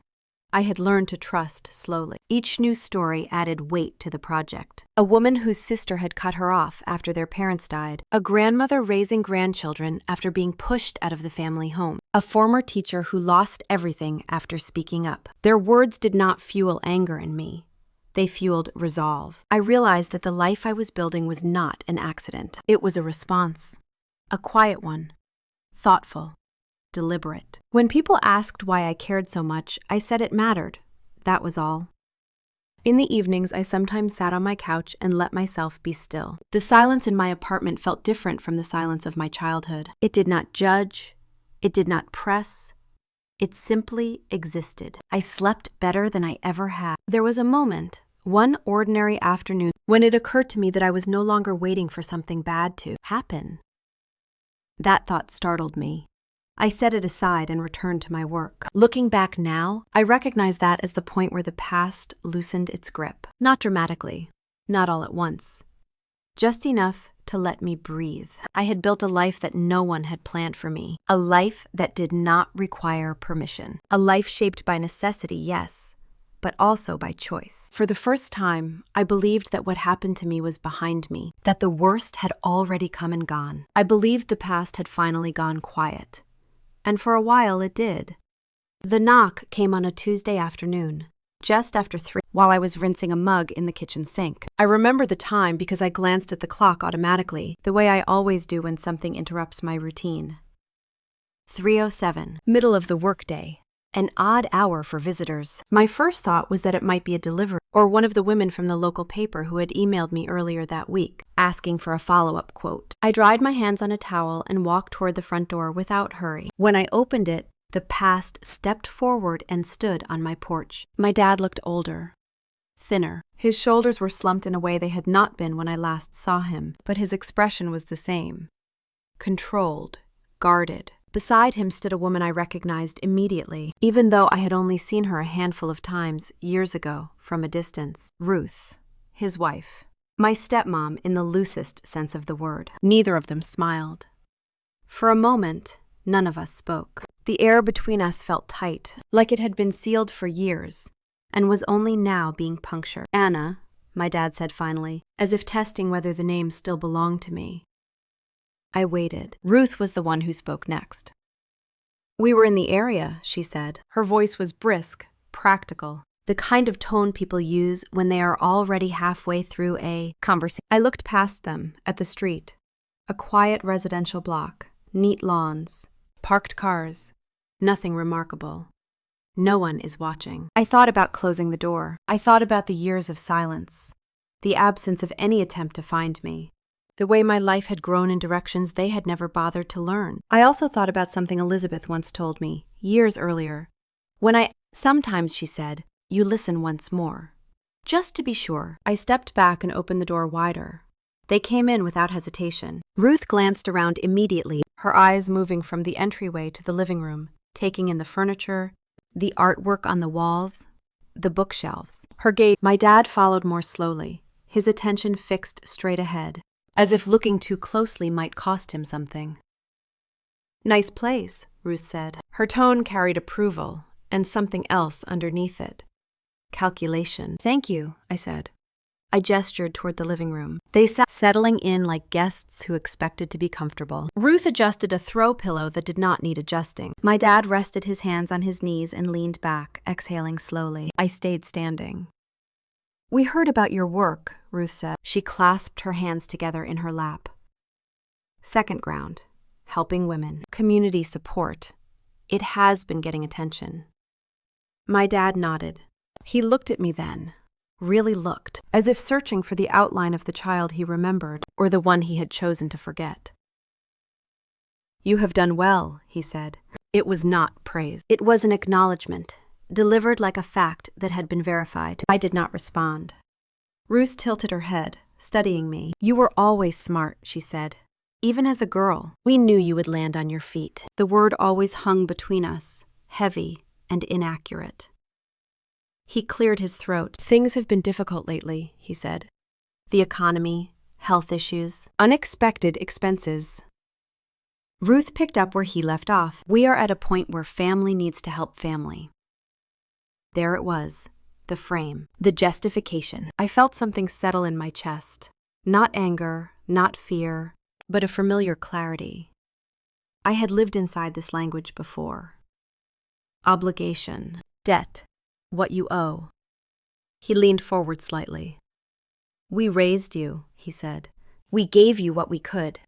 I had learned to trust slowly. Each new story added weight to the project. A woman whose sister had cut her off after their parents died. A grandmother raising grandchildren after being pushed out of the family home. A former teacher who lost everything after speaking up. Their words did not fuel anger in me. They fueled resolve. I realized that the life I was building was not an accident. It was a response. A quiet one. Thoughtful. Deliberate. When people asked why I cared so much, I said it mattered. That was all. In the evenings, I sometimes sat on my couch and let myself be still. The silence in my apartment felt different from the silence of my childhood. It did not judge. It did not press. It simply existed. I slept better than I ever had. There was a moment One ordinary afternoon, when it occurred to me that I was no longer waiting for something bad to happen. That thought startled me. I set it aside and returned to my work. Looking back now, I recognize that as the point where the past loosened its grip. Not dramatically, not all at once. Just enough to let me breathe. I had built a life that no one had planned for me. A life that did not require permission. A life shaped by necessity, yes, but also by choice. For the first time, I believed that what happened to me was behind me, that the worst had already come and gone. I believed the past had finally gone quiet. And for a while it did. The knock came on a Tuesday afternoon, just after 3, while I was rinsing a mug in the kitchen sink. I remember the time because I glanced at the clock automatically, the way I always do when something interrupts my routine. 3:07, middle of the workday. An odd hour for visitors. My first thought was that it might be a delivery or one of the women from the local paper who had emailed me earlier that week, asking for a follow-up quote. I dried my hands on a towel and walked toward the front door without hurry. When I opened it, the past stepped forward and stood on my porch. My dad looked older, thinner. His shoulders were slumped in a way they had not been when I last saw him, but his expression was the same. Controlled, guarded. Beside him stood a woman I recognized immediately, even though I had only seen her a handful of times years ago from a distance. Ruth, his wife. My stepmom in the loosest sense of the word. Neither of them smiled. For a moment, none of us spoke. The air between us felt tight, like it had been sealed for years, and was only now being punctured. Anna, my dad said finally, as if testing whether the name still belonged to me. I waited. Ruth was the one who spoke next. We were in the area, she said. Her voice was brisk, practical, the kind of tone people use when they are already halfway through a conversation. I looked past them, at the street. A quiet residential block, neat lawns, parked cars. Nothing remarkable. No one is watching. I thought about closing the door. I thought about the years of silence, the absence of any attempt to find me. The way my life had grown in directions they had never bothered to learn. I also thought about something Elizabeth once told me, years earlier. Sometimes, she said, you listen once more. Just to be sure, I stepped back and opened the door wider. They came in without hesitation. Ruth glanced around immediately, her eyes moving from the entryway to the living room, taking in the furniture, the artwork on the walls, the bookshelves. My dad followed more slowly, his attention fixed straight ahead, as if looking too closely might cost him something. Nice place, Ruth said. Her tone carried approval, and something else underneath it. Calculation. Thank you, I said. I gestured toward the living room. They sat settling in like guests who expected to be comfortable. Ruth adjusted a throw pillow that did not need adjusting. My dad rested his hands on his knees and leaned back, exhaling slowly. I stayed standing. We heard about your work, Ruth said. She clasped her hands together in her lap. Second ground, helping women, community support. It has been getting attention. My dad nodded. He looked at me then, really looked, as if searching for the outline of the child he remembered or the one he had chosen to forget. You have done well, he said. It was not praise. It was an acknowledgement, delivered like a fact that had been verified. I did not respond. Ruth tilted her head, studying me. You were always smart, she said. Even as a girl, we knew you would land on your feet. The word always hung between us, heavy and inaccurate. He cleared his throat. Things have been difficult lately, he said. The economy, health issues, unexpected expenses. Ruth picked up where he left off. We are at a point where family needs to help family. There it was, the frame, the justification. I felt something settle in my chest. Not anger, not fear, but a familiar clarity. I had lived inside this language before. Obligation, debt, what you owe. He leaned forward slightly. We raised you, he said. We gave you what we could.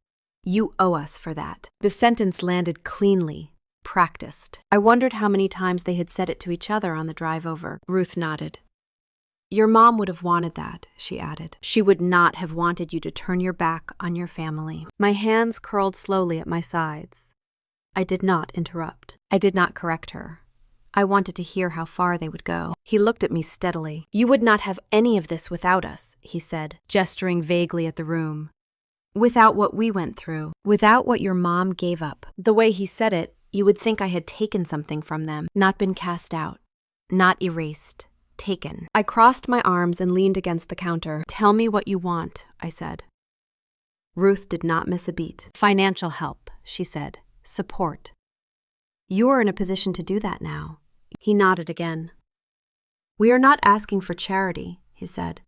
You owe us for that. The sentence landed cleanly, practiced. I wondered how many times they had said it to each other on the drive over. Ruth nodded. Your mom would have wanted that, she added. She would not have wanted you to turn your back on your family. My hands curled slowly at my sides. I did not interrupt. I did not correct her. I wanted to hear how far they would go. He looked at me steadily. "You would not have any of this without us," he said, gesturing vaguely at the room. "Without what we went through. Without what your mom gave up." The way he said it, you would think I had taken something from them, not been cast out, not erased, taken. I crossed my arms and leaned against the counter. "Tell me what you want," I said. Ruth did not miss a beat. "Financial help," she said. "Support. You're in a position to do that now." He nodded again. "We are not asking for charity," he said.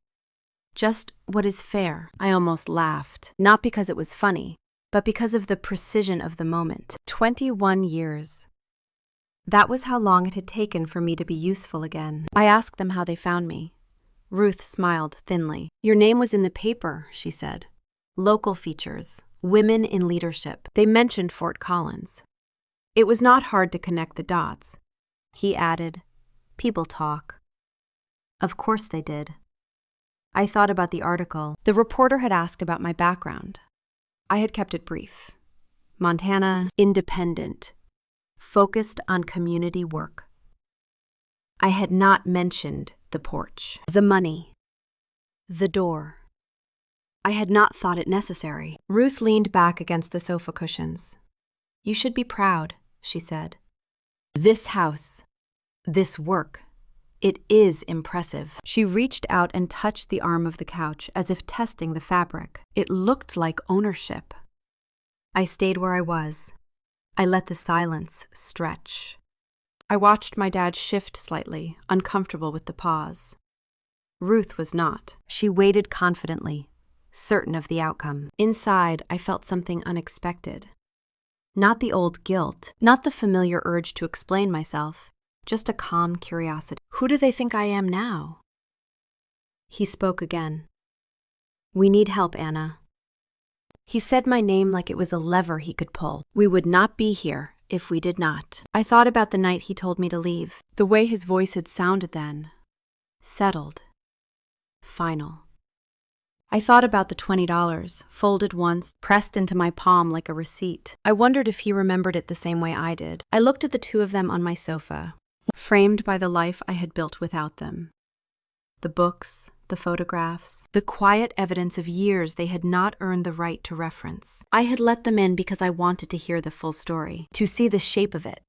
"Just what is fair." I almost laughed, not because it was funny, but because of the precision of the moment. 21 years. That was how long it had taken for me to be useful again. I asked them how they found me. Ruth smiled thinly. "Your name was in the paper," she said. "Local features, women in leadership." They mentioned Fort Collins. It was not hard to connect the dots. He added, "People talk." Of course they did. I thought about the article. The reporter had asked about my background. I had kept it brief. Montana, independent, focused on community work. I had not mentioned the porch, the money, the door. I had not thought it necessary. Ruth leaned back against the sofa cushions. "You should be proud," she said. "This house, this work, it is impressive." She reached out and touched the arm of the couch as if testing the fabric. It looked like ownership. I stayed where I was. I let the silence stretch. I watched my dad shift slightly, uncomfortable with the pause. Ruth was not. She waited confidently, certain of the outcome. Inside, I felt something unexpected. Not the old guilt, not the familiar urge to explain myself, just a calm curiosity. "Who do they think I am now?" He spoke again. "We need help, Anna." He said my name like it was a lever he could pull. We would not be here if we did not. I thought about the night he told me to leave, the way his voice had sounded then. Settled. Final. I thought about the $20, folded once, pressed into my palm like a receipt. I wondered if he remembered it the same way I did. I looked at the two of them on my sofa, framed by the life I had built without them. The books, the photographs, the quiet evidence of years they had not earned the right to reference. I had let them in because I wanted to hear the full story, to see the shape of it.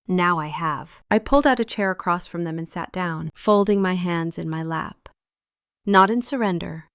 Now I have. I pulled out a chair across from them and sat down, folding my hands in my lap. Not in surrender,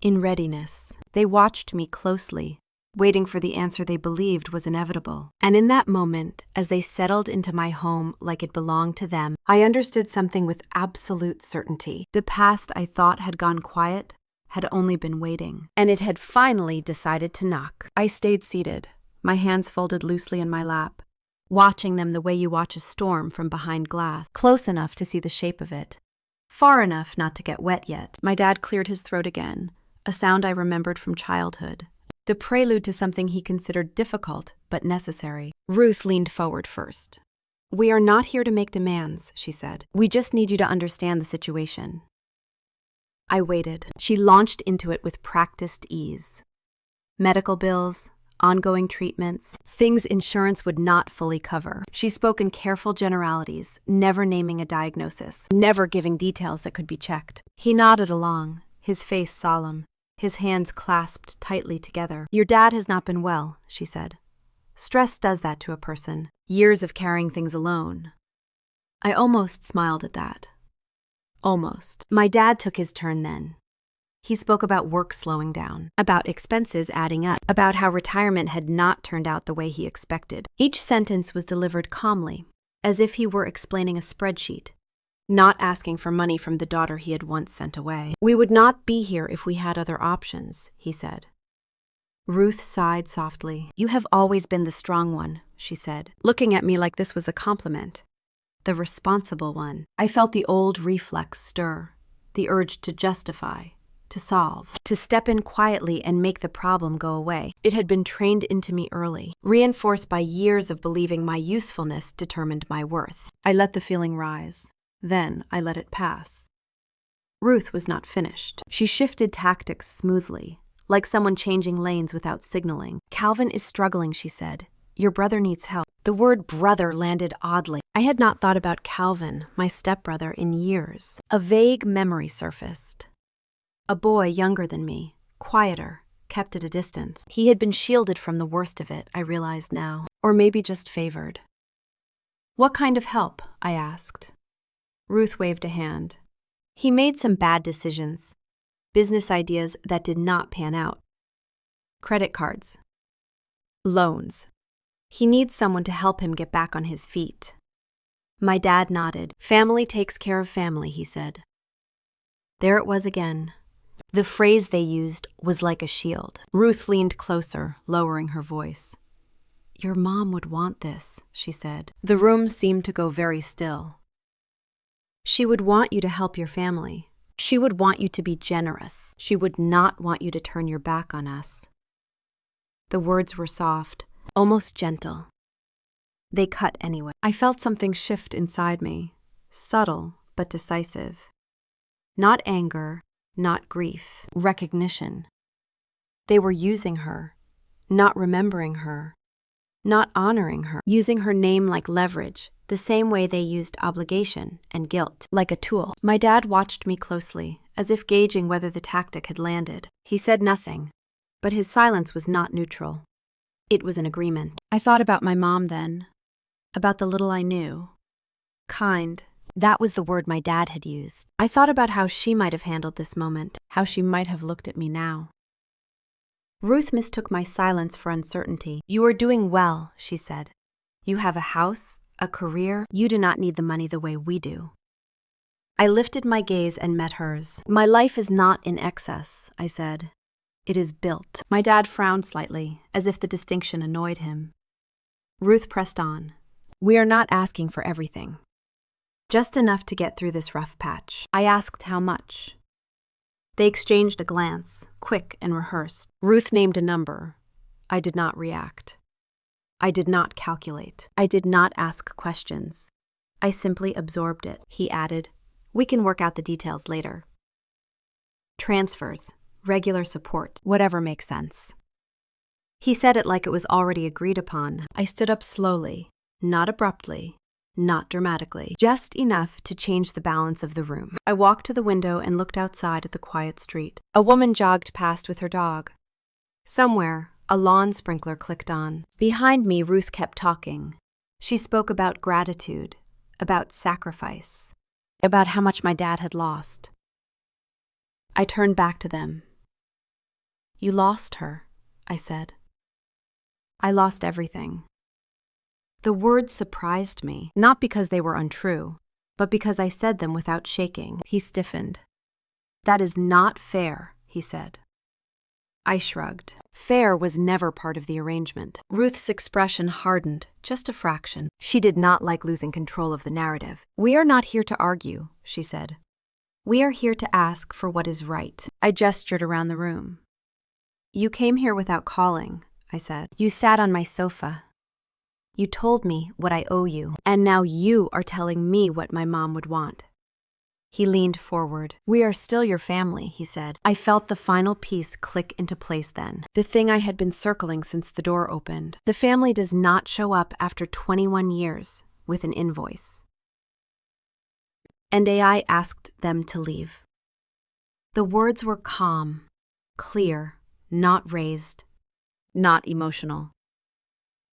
in readiness. They watched me closely, waiting for the answer they believed was inevitable. And in that moment, as they settled into my home like it belonged to them, I understood something with absolute certainty. The past I thought had gone quiet had only been waiting, and it had finally decided to knock. I stayed seated, my hands folded loosely in my lap, watching them the way you watch a storm from behind glass, close enough to see the shape of it, far enough not to get wet yet. My dad cleared his throat again, a sound I remembered from childhood, the prelude to something he considered difficult but necessary. Ruth leaned forward first. "We are not here to make demands," she said. "We just need you to understand the situation." I waited. She launched into it with practiced ease. Medical bills, ongoing treatments, things insurance would not fully cover. She spoke in careful generalities, never naming a diagnosis, never giving details that could be checked. He nodded along, his face solemn, his hands clasped tightly together. "Your dad has not been well," she said. "Stress does that to a person. Years of carrying things alone." I almost smiled at that. Almost. My dad took his turn then. He spoke about work slowing down, about expenses adding up, about how retirement had not turned out the way he expected. Each sentence was delivered calmly, as if he were explaining a spreadsheet, not asking for money from the daughter he had once sent away. "We would not be here if we had other options," he said. Ruth sighed softly. "You have always been the strong one," she said, looking at me like this was a compliment. The responsible one. I felt the old reflex stir, the urge to justify, to solve, to step in quietly and make the problem go away. It had been trained into me early, reinforced by years of believing my usefulness determined my worth. I let the feeling rise. Then I let it pass. Ruth was not finished. She shifted tactics smoothly, like someone changing lanes without signaling. "Calvin is struggling," she said. Your brother needs help. The word brother landed oddly. I had not thought about Calvin, my stepbrother, in years. A vague memory surfaced. A boy younger than me, quieter, kept at a distance. He had been shielded from the worst of it, I realized now. Or maybe just favored. What kind of help? I asked. Ruth waved a hand. He made some bad decisions. Business ideas that did not pan out. Credit cards. Loans. He needs someone to help him get back on his feet. My dad nodded. Family takes care of family, he said. There it was again. The phrase they used was like a shield. Ruth leaned closer, lowering her voice. Your mom would want this, she said. The room seemed to go very still. She would want you to help your family. She would want you to be generous. She would not want you to turn your back on us. The words were soft, almost gentle. They cut anyway. I felt something shift inside me, subtle but decisive. Not anger, not grief, recognition. They were using her, not remembering her, not honoring her, using her name like leverage, the same way they used obligation and guilt, like a tool. My dad watched me closely, as if gauging whether the tactic had landed. He said nothing, but his silence was not neutral. It was an agreement. I thought about my mom then, about the little I knew. Kind. That was the word my dad had used. I thought about how she might have handled this moment, how she might have looked at me now. Ruth mistook my silence for uncertainty. You are doing well, she said. You have a house, a career. You do not need the money the way we do. I lifted my gaze and met hers. My life is not in excess, I said. It is built. My dad frowned slightly, as if the distinction annoyed him. Ruth pressed on. We are not asking for everything. Just enough to get through this rough patch. I asked how much. They exchanged a glance, quick and rehearsed. Ruth named a number. I did not react. I did not calculate. I did not ask questions. I simply absorbed it. He added, we can work out the details later. Transfers, regular support, whatever makes sense. He said it like it was already agreed upon. I stood up slowly, not abruptly, not dramatically, just enough to change the balance of the room. I walked to the window and looked outside at the quiet street. A woman jogged past with her dog. Somewhere, a lawn sprinkler clicked on. Behind me, Ruth kept talking. She spoke about gratitude, about sacrifice, about how much my dad had lost. I turned back to them. You lost her, I said. I lost everything. The words surprised me, not because they were untrue, but because I said them without shaking. He stiffened. That is not fair, he said. I shrugged. Fair was never part of the arrangement. Ruth's expression hardened, just a fraction. She did not like losing control of the narrative. We are not here to argue, she said. We are here to ask for what is right. I gestured around the room. You came here without calling, I said. You sat on my sofa. You told me what I owe you, and now you are telling me what my mom would want. He leaned forward. We are still your family, he said. I felt the final piece click into place then, the thing I had been circling since the door opened. The family does not show up after 21 years with an invoice. And AI asked them to leave. The words were calm, clear, not raised, not emotional.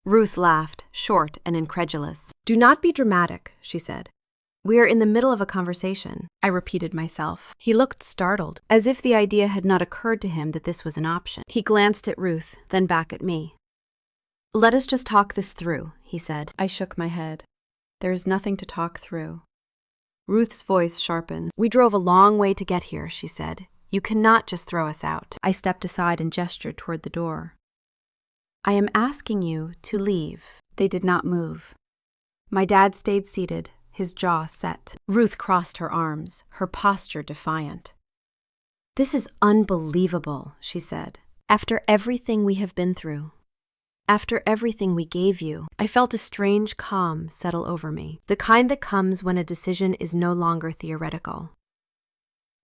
Ruth laughed, short and incredulous. Do not be dramatic, she said. We are in the middle of a conversation, I repeated myself. He looked startled, as if the idea had not occurred to him that this was an option. He glanced at Ruth, then back at me. Let us just talk this through, he said. I shook my head. There is nothing to talk through. Ruth's voice sharpened. We drove a long way to get here, she said. You cannot just throw us out. I stepped aside and gestured toward the door. I am asking you to leave. They did not move. My dad stayed seated, his jaw set. Ruth crossed her arms, her posture defiant. This is unbelievable, she said. After everything we have been through, after everything we gave you, I felt a strange calm settle over me, the kind that comes when a decision is no longer theoretical.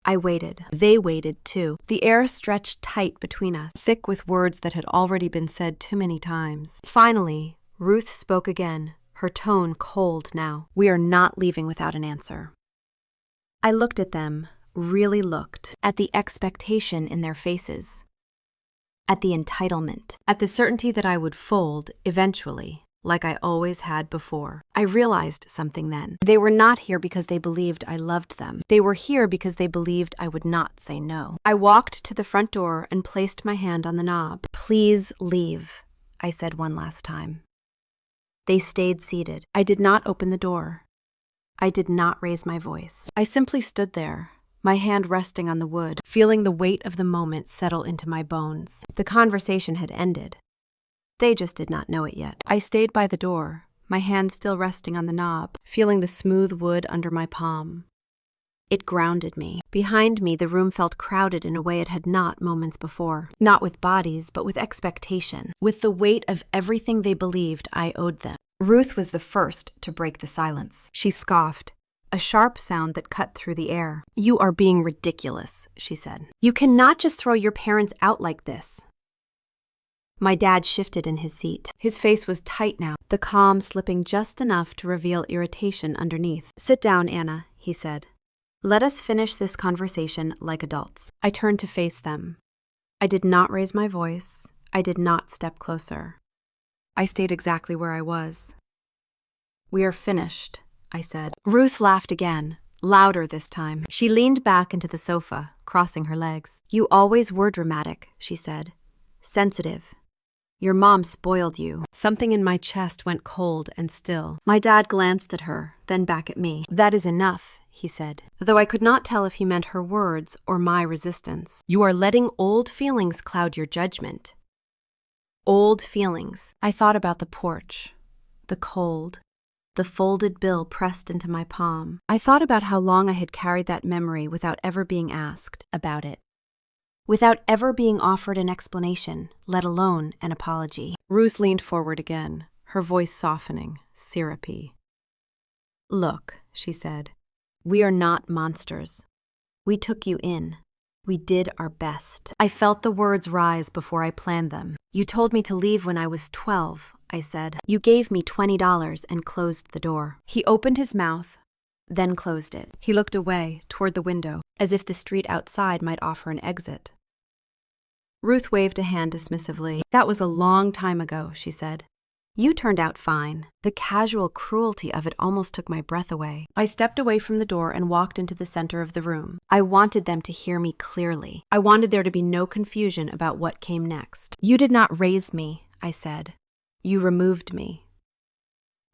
I waited. They waited, too. The air stretched tight between us, thick with words that had already been said too many times. Finally, Ruth spoke again, her tone cold now. "We are not leaving without an answer." I looked at them, really looked, at the expectation in their faces, at the entitlement, at the certainty that I would fold, eventually, like I always had before. I realized something then. They were not here because they believed I loved them. They were here because they believed I would not say no. I walked to the front door and placed my hand on the knob. "Please leave," I said one last time. They stayed seated. I did not open the door. I did not raise my voice. I simply stood there, my hand resting on the wood, feeling the weight of the moment settle into my bones. The conversation had ended. They just did not know it yet. I stayed by the door, my hand still resting on the knob, feeling the smooth wood under my palm. It grounded me. Behind me, the room felt crowded in a way it had not moments before. Not with bodies, but with expectation, with the weight of everything they believed I owed them. Ruth was the first to break the silence. She scoffed, a sharp sound that cut through the air. "You are being ridiculous," she said. "You cannot just throw your parents out like this." My dad shifted in his seat. His face was tight now, the calm slipping just enough to reveal irritation underneath. "Sit down, Anna," he said. "Let us finish this conversation like adults." I turned to face them. I did not raise my voice. I did not step closer. I stayed exactly where I was. "We are finished," I said. Ruth laughed again, louder this time. She leaned back into the sofa, crossing her legs. "You always were dramatic," she said. "Sensitive. Your mom spoiled you." Something in my chest went cold and still. My dad glanced at her, then back at me. "That is enough," he said, though I could not tell if he meant her words or my resistance. "You are letting old feelings cloud your judgment." Old feelings. I thought about the porch, the cold, the folded bill pressed into my palm. I thought about how long I had carried that memory without ever being asked about it, without ever being offered an explanation, let alone an apology. Ruth leaned forward again, her voice softening, syrupy. "Look," she said, "we are not monsters. We took you in. We did our best." I felt the words rise before I planned them. "You told me to leave when I was 12, I said. "You gave me $20 and closed the door." He opened his mouth, then closed it. He looked away, toward the window, as if the street outside might offer an exit. Ruth waved a hand dismissively. "That was a long time ago," she said. "You turned out fine." The casual cruelty of it almost took my breath away. I stepped away from the door and walked into the center of the room. I wanted them to hear me clearly. I wanted there to be no confusion about what came next. "You did not raise me," I said. "You removed me."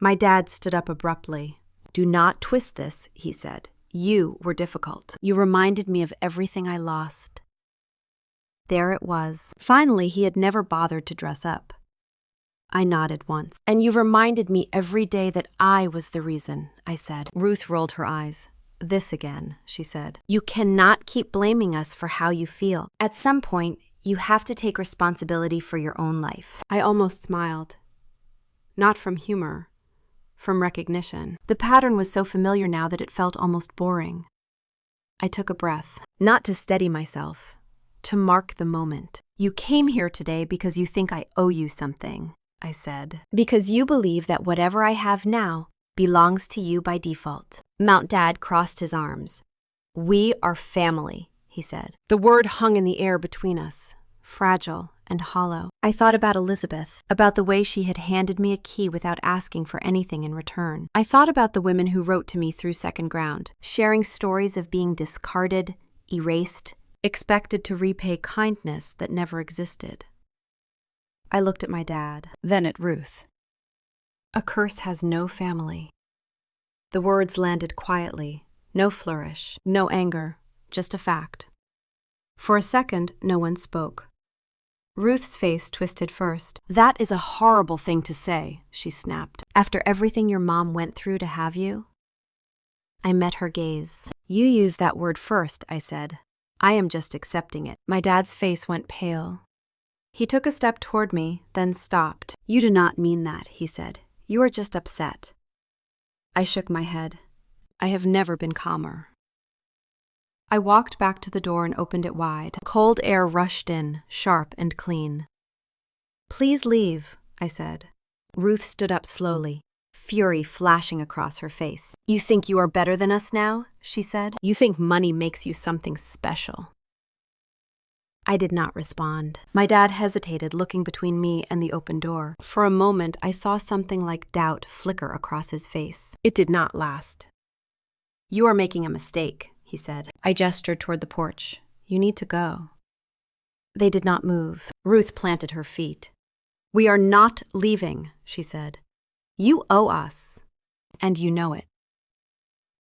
My dad stood up abruptly. "Do not twist this," he said. "You were difficult. You reminded me of everything I lost." There it was. Finally, he had never bothered to dress up. I nodded once. "And you reminded me every day that I was the reason," I said. Ruth rolled her eyes. "This again," she said. "You cannot keep blaming us for how you feel. At some point, you have to take responsibility for your own life." I almost smiled. Not from humor, from recognition. The pattern was so familiar now that it felt almost boring. I took a breath, not to steady myself, to mark the moment. "You came here today because you think I owe you something," I said. "Because you believe that whatever I have now belongs to you by default." Mount Dad crossed his arms. "We are family," he said. The word hung in the air between us, fragile and hollow. I thought about Elizabeth, about the way she had handed me a key without asking for anything in return. I thought about the women who wrote to me through Second Ground, sharing stories of being discarded, erased, expected to repay kindness that never existed. I looked at my dad, then at Ruth. "A curse has no family." The words landed quietly, no flourish, no anger, just a fact. For a second, no one spoke. Ruth's face twisted first. "That is a horrible thing to say," she snapped. "After everything your mom went through to have you?" I met her gaze. "You used that word first," I said. "I am just accepting it." My dad's face went pale. He took a step toward me, then stopped. "You do not mean that," he said. "You are just upset." I shook my head. I have never been calmer. I walked back to the door and opened it wide. Cold air rushed in, sharp and clean. "Please leave," I said. Ruth stood up slowly, fury flashing across her face. "You think you are better than us now?" she said. "You think money makes you something special." I did not respond. My dad hesitated, looking between me and the open door. For a moment, I saw something like doubt flicker across his face. It did not last. "You are making a mistake," he said. I gestured toward the porch. "You need to go." They did not move. Ruth planted her feet. "We are not leaving," she said. "You owe us, and you know it."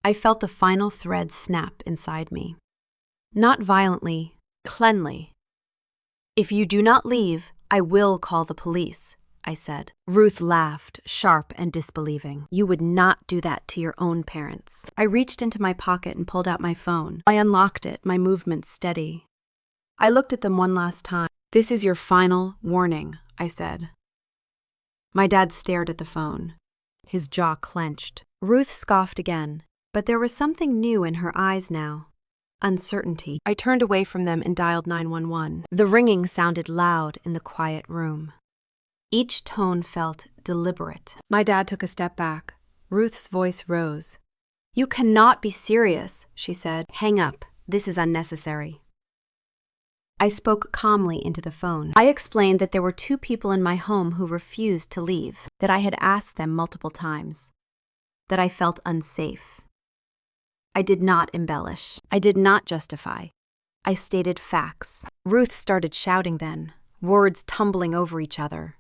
I felt the final thread snap inside me. Not violently, cleanly. "If you do not leave, I will call the police," I said. Ruth laughed, sharp and disbelieving. "You would not do that to your own parents." I reached into my pocket and pulled out my phone. I unlocked it, my movements steady. I looked at them one last time. "This is your final warning," I said. My dad stared at the phone. His jaw clenched. Ruth scoffed again, but there was something new in her eyes now. Uncertainty. I turned away from them and dialed 911. The ringing sounded loud in the quiet room. Each tone felt deliberate. My dad took a step back. Ruth's voice rose. "You cannot be serious," she said. "Hang up. This is unnecessary." I spoke calmly into the phone. I explained that there were 2 people in my home who refused to leave, that I had asked them multiple times, that I felt unsafe. I did not embellish. I did not justify. I stated facts. Ruth started shouting then, words tumbling over each other.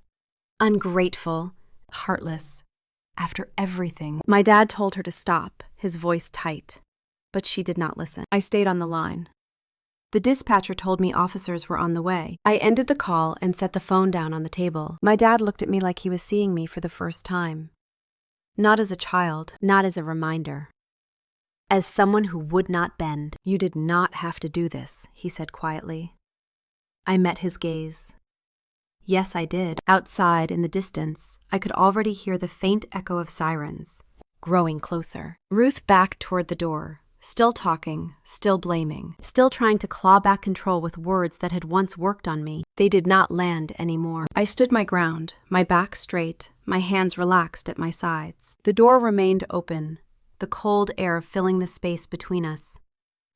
Ungrateful, heartless, after everything. My dad told her to stop, his voice tight, but she did not listen. I stayed on the line. The dispatcher told me officers were on the way. I ended the call and set the phone down on the table. My dad looked at me like he was seeing me for the first time. Not as a child, not as a reminder. As someone who would not bend. "You did not have to do this," he said quietly. I met his gaze. Yes, I did. Outside, in the distance, I could already hear the faint echo of sirens, growing closer. Ruth backed toward the door, still talking, still blaming, still trying to claw back control with words that had once worked on me. They did not land anymore. I stood my ground, my back straight, my hands relaxed at my sides. The door remained open, the cold air filling the space between us,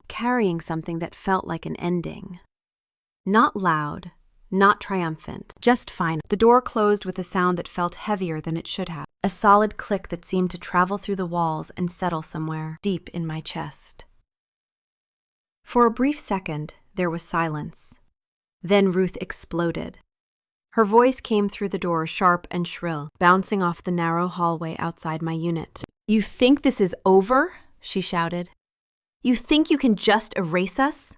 carrying something that felt like an ending. Not loud, not triumphant, just final. The door closed with a sound that felt heavier than it should have, a solid click that seemed to travel through the walls and settle somewhere deep in my chest. For a brief second, there was silence. Then Ruth exploded. Her voice came through the door sharp and shrill, bouncing off the narrow hallway outside my unit. "You think this is over?" she shouted. "You think you can just erase us?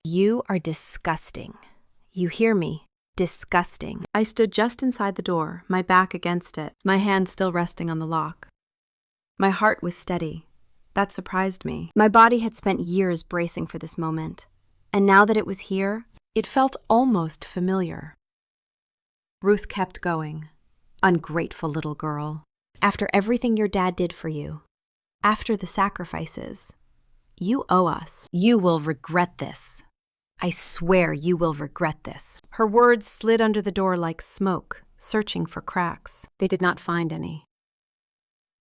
You are disgusting. You hear me? Disgusting." I stood just inside the door, my back against it, my hand still resting on the lock. My heart was steady. That surprised me. My body had spent years bracing for this moment, and now that it was here, it felt almost familiar. Ruth kept going. "Ungrateful little girl. After everything your dad did for you, after the sacrifices, you owe us. You will regret this. I swear you will regret this." Her words slid under the door like smoke, searching for cracks. They did not find any.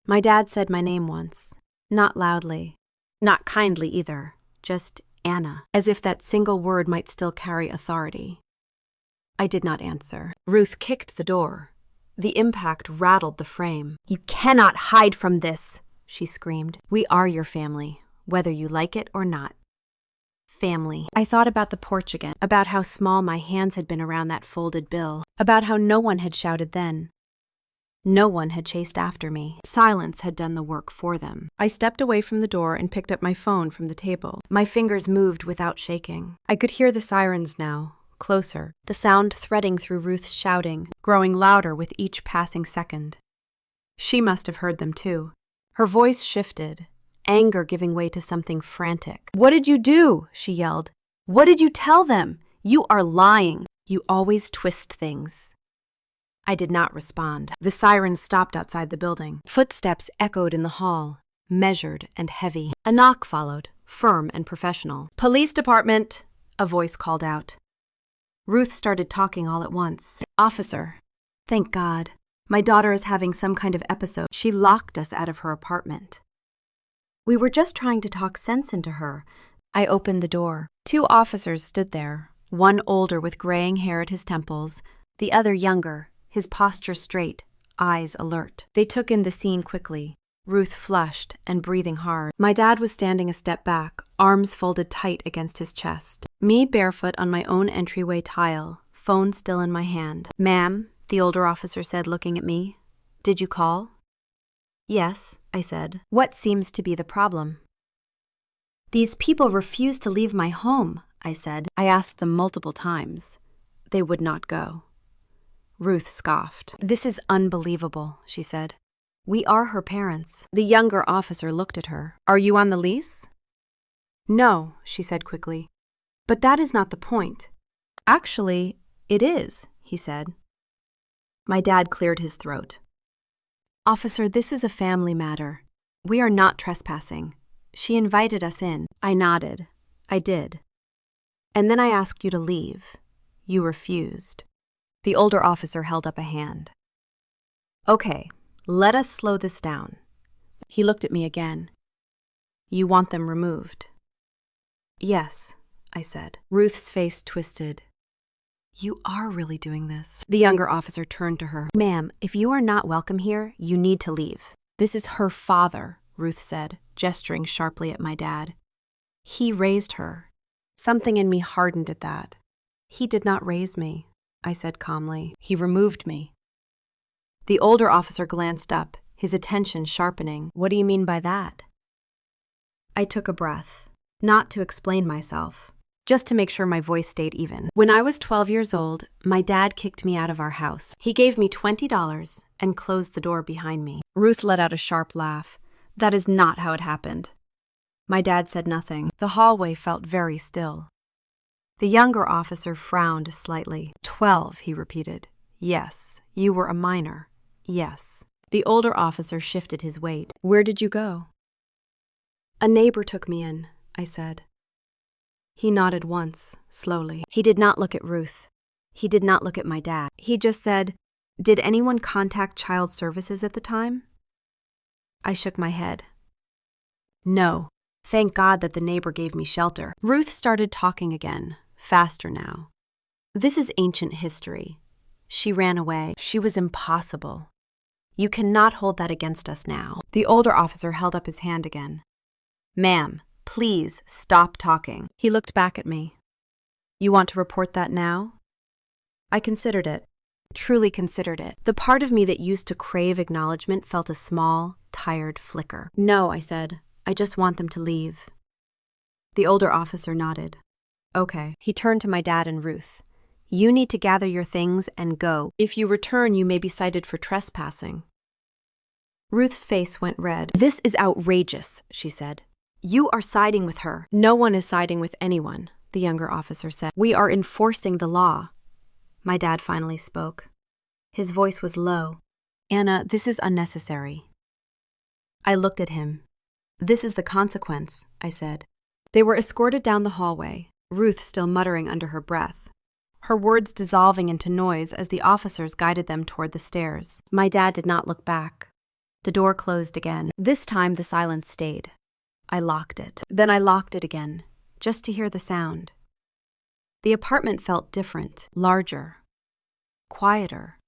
My dad said my name once, not loudly, not kindly either, just Anna, as if that single word might still carry authority. I did not answer. Ruth kicked the door. The impact rattled the frame. "You cannot hide from this," she screamed. "We are your family, whether you like it or not." Family. I thought about the porch again, about how small my hands had been around that folded bill, about how no one had shouted then. No one had chased after me. Silence had done the work for them. I stepped away from the door and picked up my phone from the table. My fingers moved without shaking. I could hear the sirens now, closer, the sound threading through Ruth's shouting, growing louder with each passing second. She must have heard them too. Her voice shifted, anger giving way to something frantic. "What did you do?" she yelled. "What did you tell them? You are lying. You always twist things." I did not respond. The sirens stopped outside the building. Footsteps echoed in the hall, measured and heavy. A knock followed, firm and professional. "Police department," a voice called out. Ruth started talking all at once. "Officer." "Thank God." My daughter is having some kind of episode. She locked us out of her apartment. We were just trying to talk sense into her. I opened the door. 2 officers stood there, one older with graying hair at his temples, the other younger, his posture straight, eyes alert. They took in the scene quickly, Ruth flushed and breathing hard. My dad was standing a step back, arms folded tight against his chest. Me barefoot on my own entryway tile, phone still in my hand. "Ma'am," the older officer said, looking at me. "Did you call?" "Yes," I said. "What seems to be the problem?" "These people refuse to leave my home," I said. I asked them multiple times. They would not go. Ruth scoffed. "This is unbelievable," she said. "We are her parents." The younger officer looked at her. "Are you on the lease?" "No," she said quickly. "But that is not the point." "Actually, it is," he said. My dad cleared his throat. "Officer, this is a family matter. We are not trespassing. She invited us in." I nodded. I did. "And then I asked you to leave. You refused." The older officer held up a hand. "Okay, let us slow this down." He looked at me again. "You want them removed?" "Yes," I said. Ruth's face twisted. "You are really doing this." The younger officer turned to her. "Ma'am, if you are not welcome here, you need to leave. This is her father," Ruth said, gesturing sharply at my dad. "He raised her." Something in me hardened at that. "He did not raise me," I said calmly. "He removed me." The older officer glanced up, his attention sharpening. "What do you mean by that?" I took a breath, not to explain myself, just to make sure my voice stayed even. When I was 12 years old, my dad kicked me out of our house. He gave me $20 and closed the door behind me. Ruth let out a sharp laugh. "That is not how it happened." My dad said nothing. The hallway felt very still. The younger officer frowned slightly. 12, he repeated. "Yes, you were a minor. Yes." The older officer shifted his weight. "Where did you go?" "A neighbor took me in," I said. He nodded once, slowly. He did not look at Ruth. He did not look at my dad. He just said, "Did anyone contact child services at the time?" I shook my head. "No. Thank God that the neighbor gave me shelter." Ruth started talking again, faster now. "This is ancient history. She ran away. She was impossible. You cannot hold that against us now." The older officer held up his hand again. "Ma'am, please stop talking." He looked back at me. "You want to report that now?" I considered it. Truly considered it. The part of me that used to crave acknowledgement felt a small, tired flicker. "No," I said. "I just want them to leave." The older officer nodded. "Okay." He turned to my dad and Ruth. "You need to gather your things and go. If you return, you may be cited for trespassing." Ruth's face went red. "This is outrageous," she said. "You are siding with her." "No one is siding with anyone," the younger officer said. "We are enforcing the law." My dad finally spoke. His voice was low. "Anna, this is unnecessary." I looked at him. "This is the consequence," I said. They were escorted down the hallway, Ruth still muttering under her breath, her words dissolving into noise as the officers guided them toward the stairs. My dad did not look back. The door closed again. This time the silence stayed. I locked it. Then I locked it again, just to hear the sound. The apartment felt different, larger, quieter,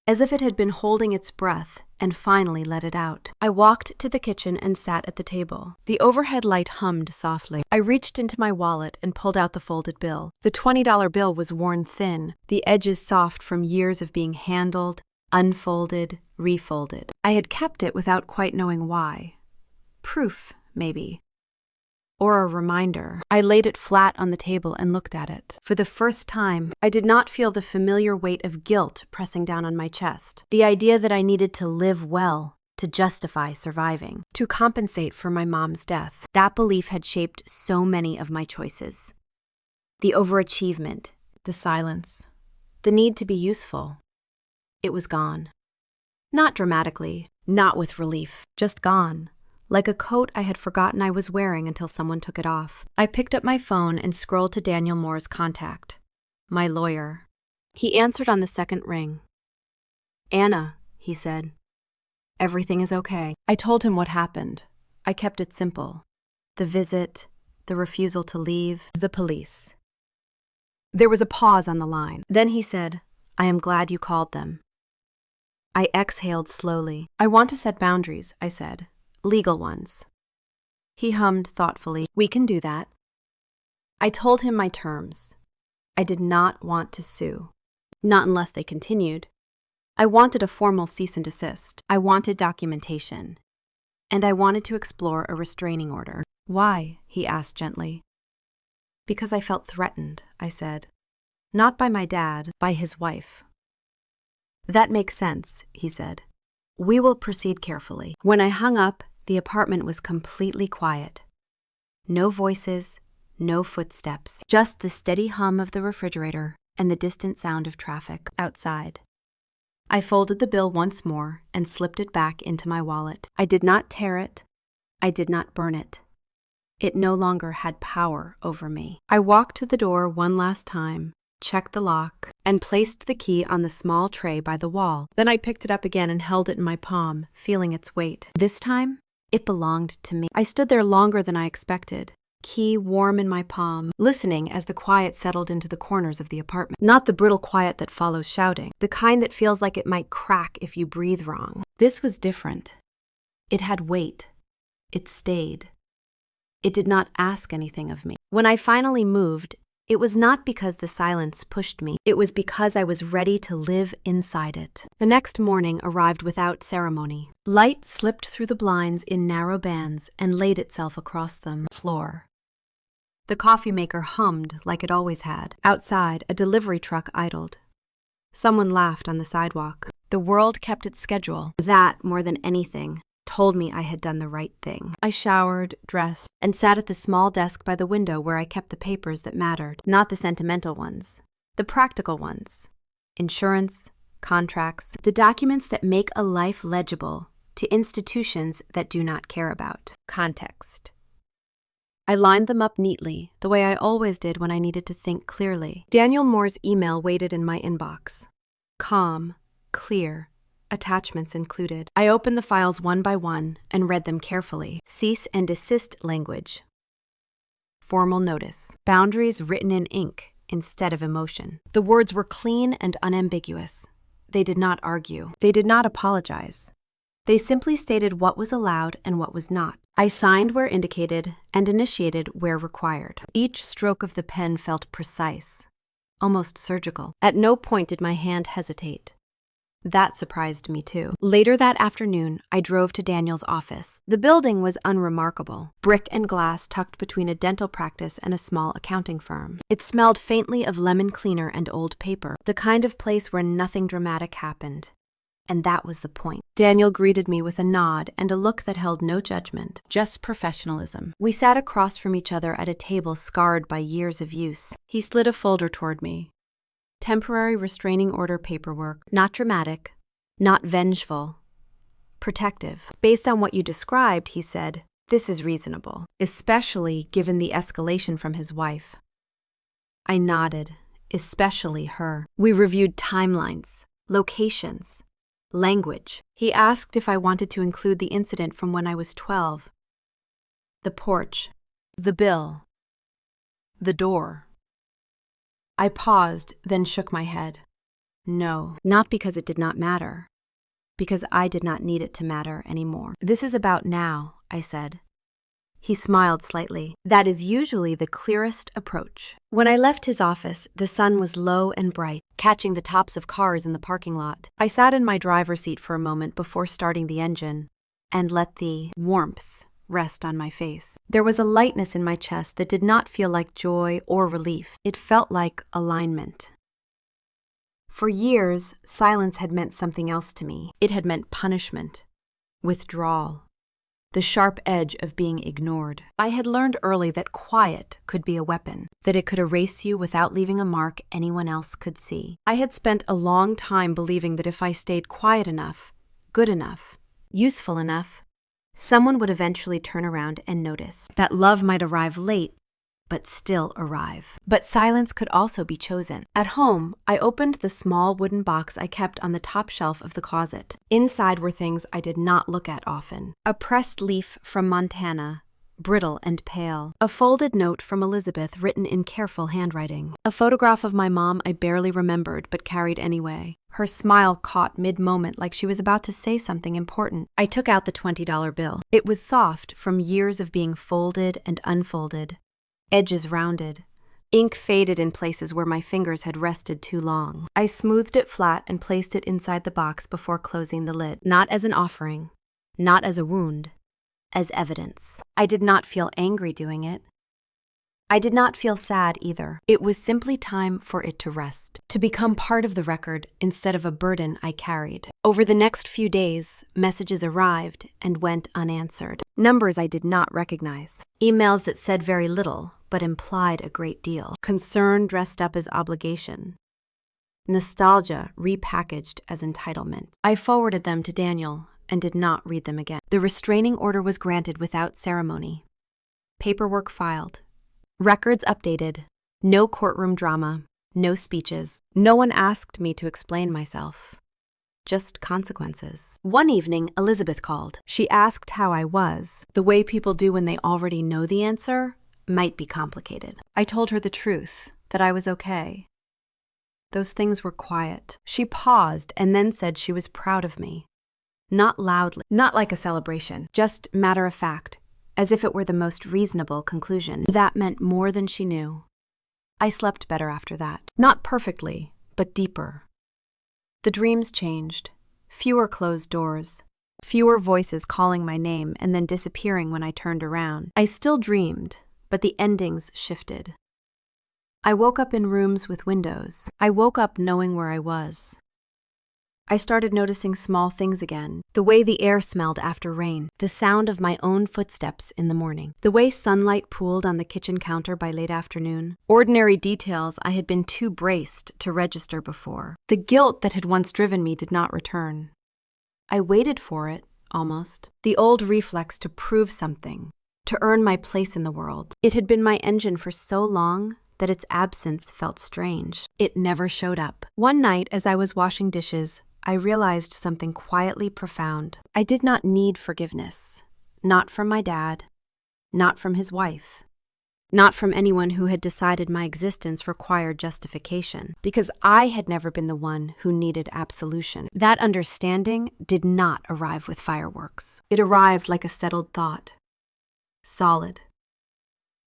as if it had been holding its breath and finally let it out. I walked to the kitchen and sat at the table. The overhead light hummed softly. I reached into my wallet and pulled out the folded bill. The $20 bill was worn thin, the edges soft from years of being handled, unfolded, refolded. I had kept it without quite knowing why. Proof, maybe. Or a reminder. I laid it flat on the table and looked at it. For the first time, I did not feel the familiar weight of guilt pressing down on my chest. The idea that I needed to live well to justify surviving, to compensate for my mom's death. That belief had shaped so many of my choices. The overachievement, the silence, the need to be useful. It was gone. Not dramatically, not with relief, just gone. Like a coat I had forgotten I was wearing until someone took it off. I picked up my phone and scrolled to Daniel Moore's contact, my lawyer. He answered on the second ring. "Anna, he said. Everything is okay. I told him what happened. I kept it simple. The visit, the refusal to leave, the police. There was a pause on the line. Then he said, I am glad you called them. I exhaled slowly. I want to set boundaries, I said. Legal ones. He hummed thoughtfully. We can do that. I told him my terms. I did not want to sue. Not unless they continued. I wanted a formal cease and desist. I wanted documentation. And I wanted to explore a restraining order. Why? He asked gently. Because I felt threatened, I said. Not by my dad, by his wife. That makes sense, he said. We will proceed carefully. When I hung up, the apartment was completely quiet. No voices, no footsteps, just the steady hum of the refrigerator and the distant sound of traffic outside. I folded the bill once more and slipped it back into my wallet. I did not tear it. I did not burn it. It no longer had power over me. I walked to the door one last time, checked the lock, and placed the key on the small tray by the wall. Then I picked it up again and held it in my palm, feeling its weight. This time, it belonged to me. I stood there longer than I expected, key warm in my palm, listening as the quiet settled into the corners of the apartment. Not the brittle quiet that follows shouting, the kind that feels like it might crack if you breathe wrong. This was different. It had weight. It stayed. It did not ask anything of me. When I finally moved, it was not because the silence pushed me. It was because I was ready to live inside it. The next morning arrived without ceremony. Light slipped through the blinds in narrow bands and laid itself across the floor. The coffee maker hummed like it always had. Outside, a delivery truck idled. Someone laughed on the sidewalk. The world kept its schedule. That, more than anything, told me I had done the right thing. I showered, dressed, and sat at the small desk by the window where I kept the papers that mattered. Not the sentimental ones, the practical ones. Insurance, contracts, the documents that make a life legible to institutions that do not care about. Context. I lined them up neatly, the way I always did when I needed to think clearly. Daniel Moore's email waited in my inbox. Calm, clear, attachments included. I opened the files one by one and read them carefully. Cease and desist language. Formal notice. Boundaries written in ink instead of emotion. The words were clean and unambiguous. They did not argue. They did not apologize. They simply stated what was allowed and what was not. I signed where indicated and initiated where required. Each stroke of the pen felt precise, almost surgical. At no point did my hand hesitate. That surprised me too. Later that afternoon, I drove to Daniel's office. The building was unremarkable, brick and glass tucked between a dental practice and a small accounting firm. It smelled faintly of lemon cleaner and old paper, the kind of place where nothing dramatic happened. And that was the point. Daniel greeted me with a nod and a look that held no judgment, just professionalism. We sat across from each other at a table scarred by years of use. He slid a folder toward me. Temporary restraining order paperwork, not dramatic, not vengeful, protective. Based on what you described, he said, this is reasonable, especially given the escalation from his wife. I nodded, especially her. We reviewed timelines, locations, language. He asked if I wanted to include the incident from when I was 12. The porch, the bill, the door. I paused, then shook my head. No, not because it did not matter. Because I did not need it to matter anymore. This is about now, I said. He smiled slightly. That is usually the clearest approach. When I left his office, the sun was low and bright, catching the tops of cars in the parking lot. I sat in my driver's seat for a moment before starting the engine and let the warmth rest on my face. There was a lightness in my chest that did not feel like joy or relief. It felt like alignment. For years, silence had meant something else to me. It had meant punishment, withdrawal, the sharp edge of being ignored. I had learned early that quiet could be a weapon, that it could erase you without leaving a mark anyone else could see. I had spent a long time believing that if I stayed quiet enough, good enough, useful enough, someone would eventually turn around and notice. That love might arrive late, but still arrive. But silence could also be chosen. At home, I opened the small wooden box I kept on the top shelf of the closet. Inside were things I did not look at often. A pressed leaf from Montana, brittle and pale. A folded note from Elizabeth written in careful handwriting. A photograph of my mom I barely remembered but carried anyway. Her smile caught mid-moment like she was about to say something important. I took out the $20 bill. It was soft from years of being folded and unfolded, edges rounded. Ink faded in places where my fingers had rested too long. I smoothed it flat and placed it inside the box before closing the lid. Not as an offering, not as a wound, as evidence. I did not feel angry doing it. I did not feel sad either. It was simply time for it to rest, to become part of the record instead of a burden I carried. Over the next few days, messages arrived and went unanswered. Numbers I did not recognize. Emails that said very little, but implied a great deal. Concern dressed up as obligation. Nostalgia repackaged as entitlement. I forwarded them to Daniel and did not read them again. The restraining order was granted without ceremony. Paperwork filed. Records updated. No courtroom drama. No speeches. No one asked me to explain myself. Just consequences. One evening, Elizabeth called. She asked how I was. The way people do when they already know the answer might be complicated. I told her the truth, that I was okay. Those things were quiet. She paused and then said she was proud of me. Not loudly, not like a celebration, just matter of fact, as if it were the most reasonable conclusion. That meant more than she knew. I slept better after that. Not perfectly, but deeper. The dreams changed. Fewer closed doors. Fewer voices calling my name and then disappearing when I turned around. I still dreamed, but the endings shifted. I woke up in rooms with windows. I woke up knowing where I was. I started noticing small things again. The way the air smelled after rain. The sound of my own footsteps in the morning. The way sunlight pooled on the kitchen counter by late afternoon. Ordinary details I had been too braced to register before. The guilt that had once driven me did not return. I waited for it, almost. The old reflex to prove something, to earn my place in the world. It had been my engine for so long that its absence felt strange. It never showed up. One night, as I was washing dishes, I realized something quietly profound. I did not need forgiveness. Not from my dad. Not from his wife. Not from anyone who had decided my existence required justification, because I had never been the one who needed absolution. That understanding did not arrive with fireworks. It arrived like a settled thought. Solid.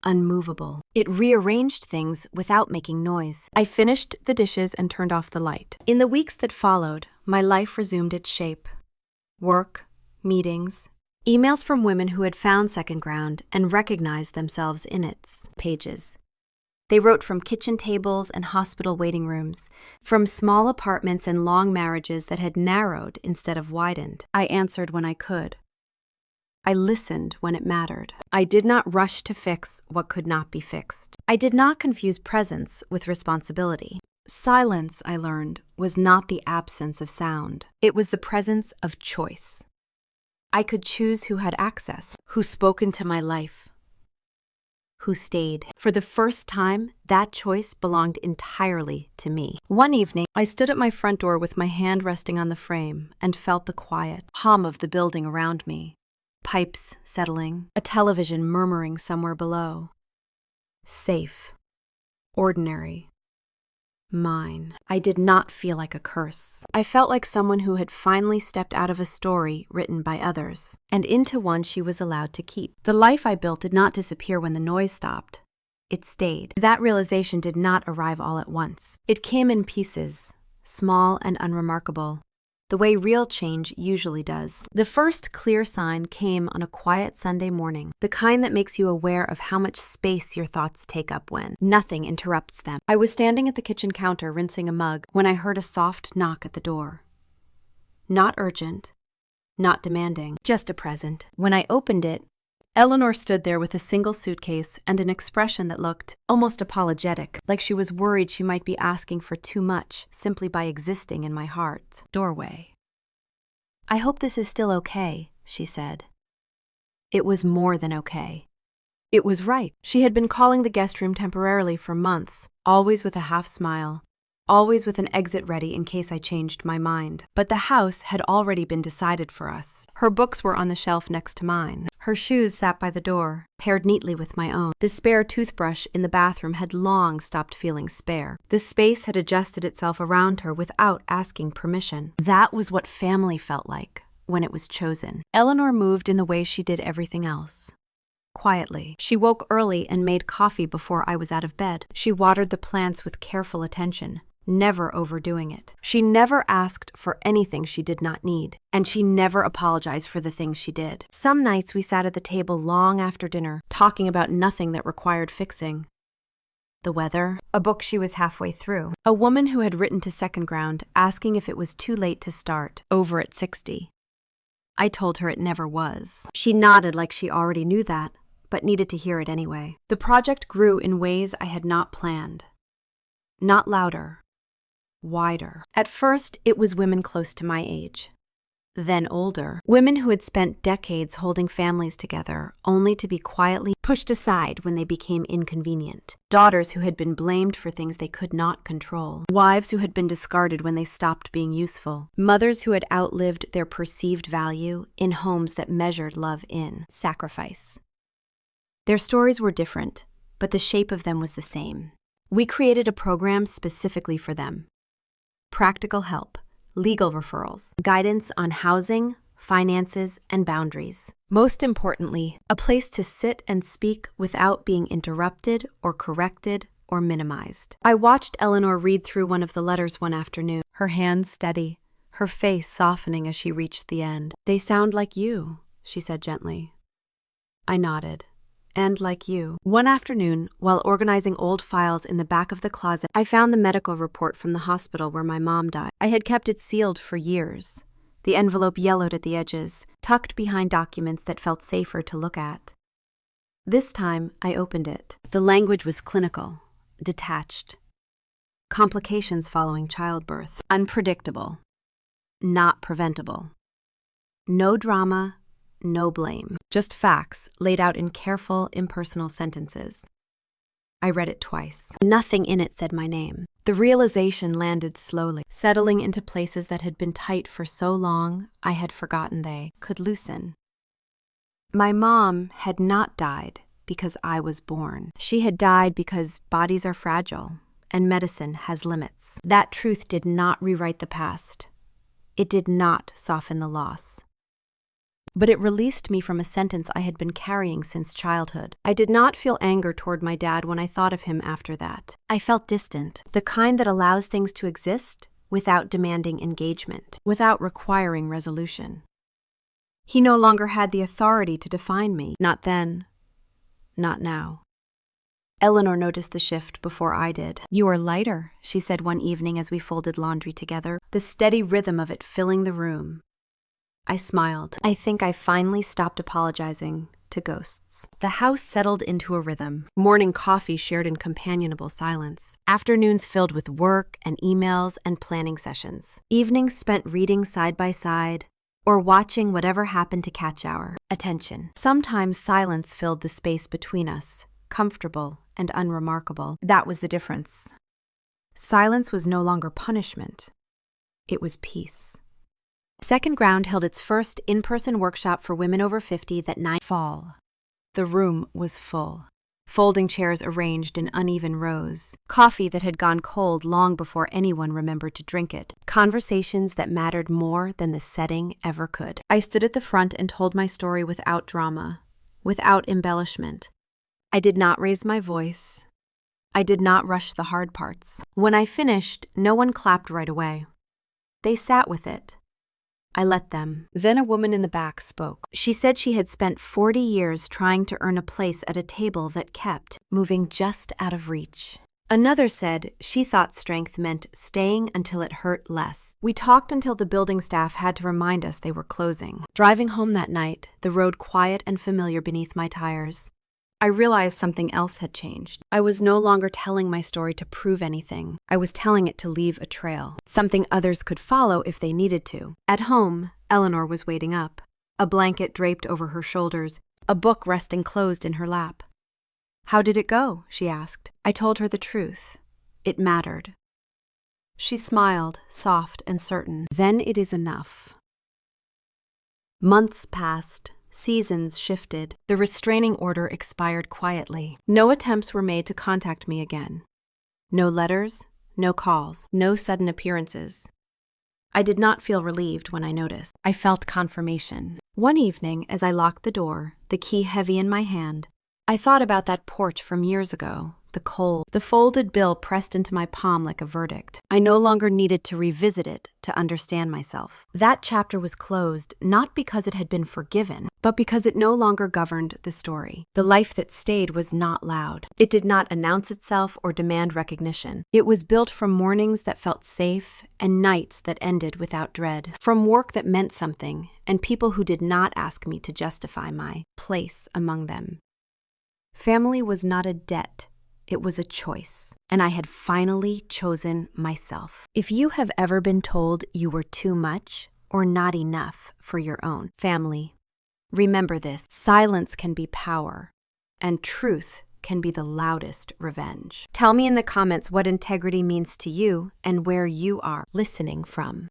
Unmovable. It rearranged things without making noise. I finished the dishes and turned off the light. In the weeks that followed, my life resumed its shape. Work, meetings, emails from women who had found second ground and recognized themselves in its pages. They wrote from kitchen tables and hospital waiting rooms, from small apartments and long marriages that had narrowed instead of widened. I answered when I could. I listened when it mattered. I did not rush to fix what could not be fixed. I did not confuse presence with responsibility. Silence, I learned, was not the absence of sound. It was the presence of choice. I could choose who had access, who spoke into my life, who stayed. For the first time, that choice belonged entirely to me. One evening, I stood at my front door with my hand resting on the frame and felt the quiet hum of the building around me. Pipes settling, a television murmuring somewhere below. Safe. Ordinary. Mine. I did not feel like a curse. I felt like someone who had finally stepped out of a story written by others, and into one she was allowed to keep. The life I built did not disappear when the noise stopped. It stayed. That realization did not arrive all at once. It came in pieces, small and unremarkable, the way real change usually does. The first clear sign came on a quiet Sunday morning, the kind that makes you aware of how much space your thoughts take up when nothing interrupts them. I was standing at the kitchen counter rinsing a mug when I heard a soft knock at the door. Not urgent, not demanding, just a present. When I opened it, Eleanor stood there with a single suitcase and an expression that looked almost apologetic, like she was worried she might be asking for too much simply by existing in my heart. Doorway. "I hope this is still okay," she said. It was more than okay. It was right. She had been calling the guest room temporarily for months, always with a half smile, always with an exit ready in case I changed my mind. But the house had already been decided for us. Her books were on the shelf next to mine. Her shoes sat by the door, paired neatly with my own. The spare toothbrush in the bathroom had long stopped feeling spare. The space had adjusted itself around her without asking permission. That was what family felt like when it was chosen. Eleanor moved in the way she did everything else. Quietly. She woke early and made coffee before I was out of bed. She watered the plants with careful attention, never overdoing it. She never asked for anything she did not need, and she never apologized for the things she did. Some nights we sat at the table long after dinner, talking about nothing that required fixing. The weather, a book she was halfway through, a woman who had written to Second Ground asking if it was too late to start, over at 60. I told her it never was. She nodded like she already knew that, but needed to hear it anyway. The project grew in ways I had not planned. Not louder, wider. At first, it was women close to my age. Then older, women who had spent decades holding families together, only to be quietly pushed aside when they became inconvenient. Daughters who had been blamed for things they could not control. Wives who had been discarded when they stopped being useful. Mothers who had outlived their perceived value in homes that measured love in sacrifice. Their stories were different, but the shape of them was the same. We created a program specifically for them. Practical help, legal referrals, guidance on housing, finances, and boundaries. Most importantly, a place to sit and speak without being interrupted or corrected or minimized. I watched Eleanor read through one of the letters one afternoon, her hands steady, her face softening as she reached the end. "They sound like you," she said gently. I nodded. And like you. One afternoon, while organizing old files in the back of the closet, I found the medical report from the hospital where my mom died. I had kept it sealed for years, the envelope yellowed at the edges, tucked behind documents that felt safer to look at. This time, I opened it. The language was clinical, detached. Complications following childbirth. Unpredictable. Not preventable. No drama. No blame, just facts laid out in careful, impersonal sentences. I read it twice. Nothing in it said my name. The realization landed slowly, settling into places that had been tight for so long I had forgotten they could loosen. My mom had not died because I was born. She had died because bodies are fragile and medicine has limits. That truth did not rewrite the past. It did not soften the loss. But it released me from a sentence I had been carrying since childhood. I did not feel anger toward my dad when I thought of him after that. I felt distant, the kind that allows things to exist without demanding engagement, without requiring resolution. He no longer had the authority to define me. Not then, not now. Eleanor noticed the shift before I did. "You are lighter," she said one evening as we folded laundry together, the steady rhythm of it filling the room. I smiled. I think I finally stopped apologizing to ghosts. The house settled into a rhythm. Morning coffee shared in companionable silence. Afternoons filled with work and emails and planning sessions. Evenings spent reading side by side or watching whatever happened to catch our attention. Sometimes silence filled the space between us, comfortable and unremarkable. That was the difference. Silence was no longer punishment. It was peace. Second Ground held its first in-person workshop for women over 50 that night fall. The room was full. Folding chairs arranged in uneven rows. Coffee that had gone cold long before anyone remembered to drink it. Conversations that mattered more than the setting ever could. I stood at the front and told my story without drama, without embellishment. I did not raise my voice. I did not rush the hard parts. When I finished, no one clapped right away. They sat with it. I let them. Then a woman in the back spoke. She said she had spent 40 years trying to earn a place at a table that kept moving just out of reach. Another said she thought strength meant staying until it hurt less. We talked until the building staff had to remind us they were closing. Driving home that night, the road quiet and familiar beneath my tires, I realized something else had changed. I was no longer telling my story to prove anything. I was telling it to leave a trail, something others could follow if they needed to. At home, Eleanor was waiting up, a blanket draped over her shoulders, a book resting closed in her lap. How did it go? She asked. I told her the truth. It mattered. She smiled, soft and certain. Then it is enough. Months passed. Seasons shifted. The restraining order expired quietly. No attempts were made to contact me again. No letters, no calls, no sudden appearances. I did not feel relieved when I noticed. I felt confirmation. One evening, as I locked the door, the key heavy in my hand, I thought about that porch from years ago, the cold, the folded bill pressed into my palm like a verdict. I no longer needed to revisit it to understand myself. That chapter was closed not because it had been forgiven, but because it no longer governed the story. The life that stayed was not loud. It did not announce itself or demand recognition. It was built from mornings that felt safe and nights that ended without dread. From work that meant something and people who did not ask me to justify my place among them. Family was not a debt. It was a choice, and I had finally chosen myself. If you have ever been told you were too much or not enough for your own family, remember this: silence can be power, and truth can be the loudest revenge. Tell me in the comments what integrity means to you and where you are listening from.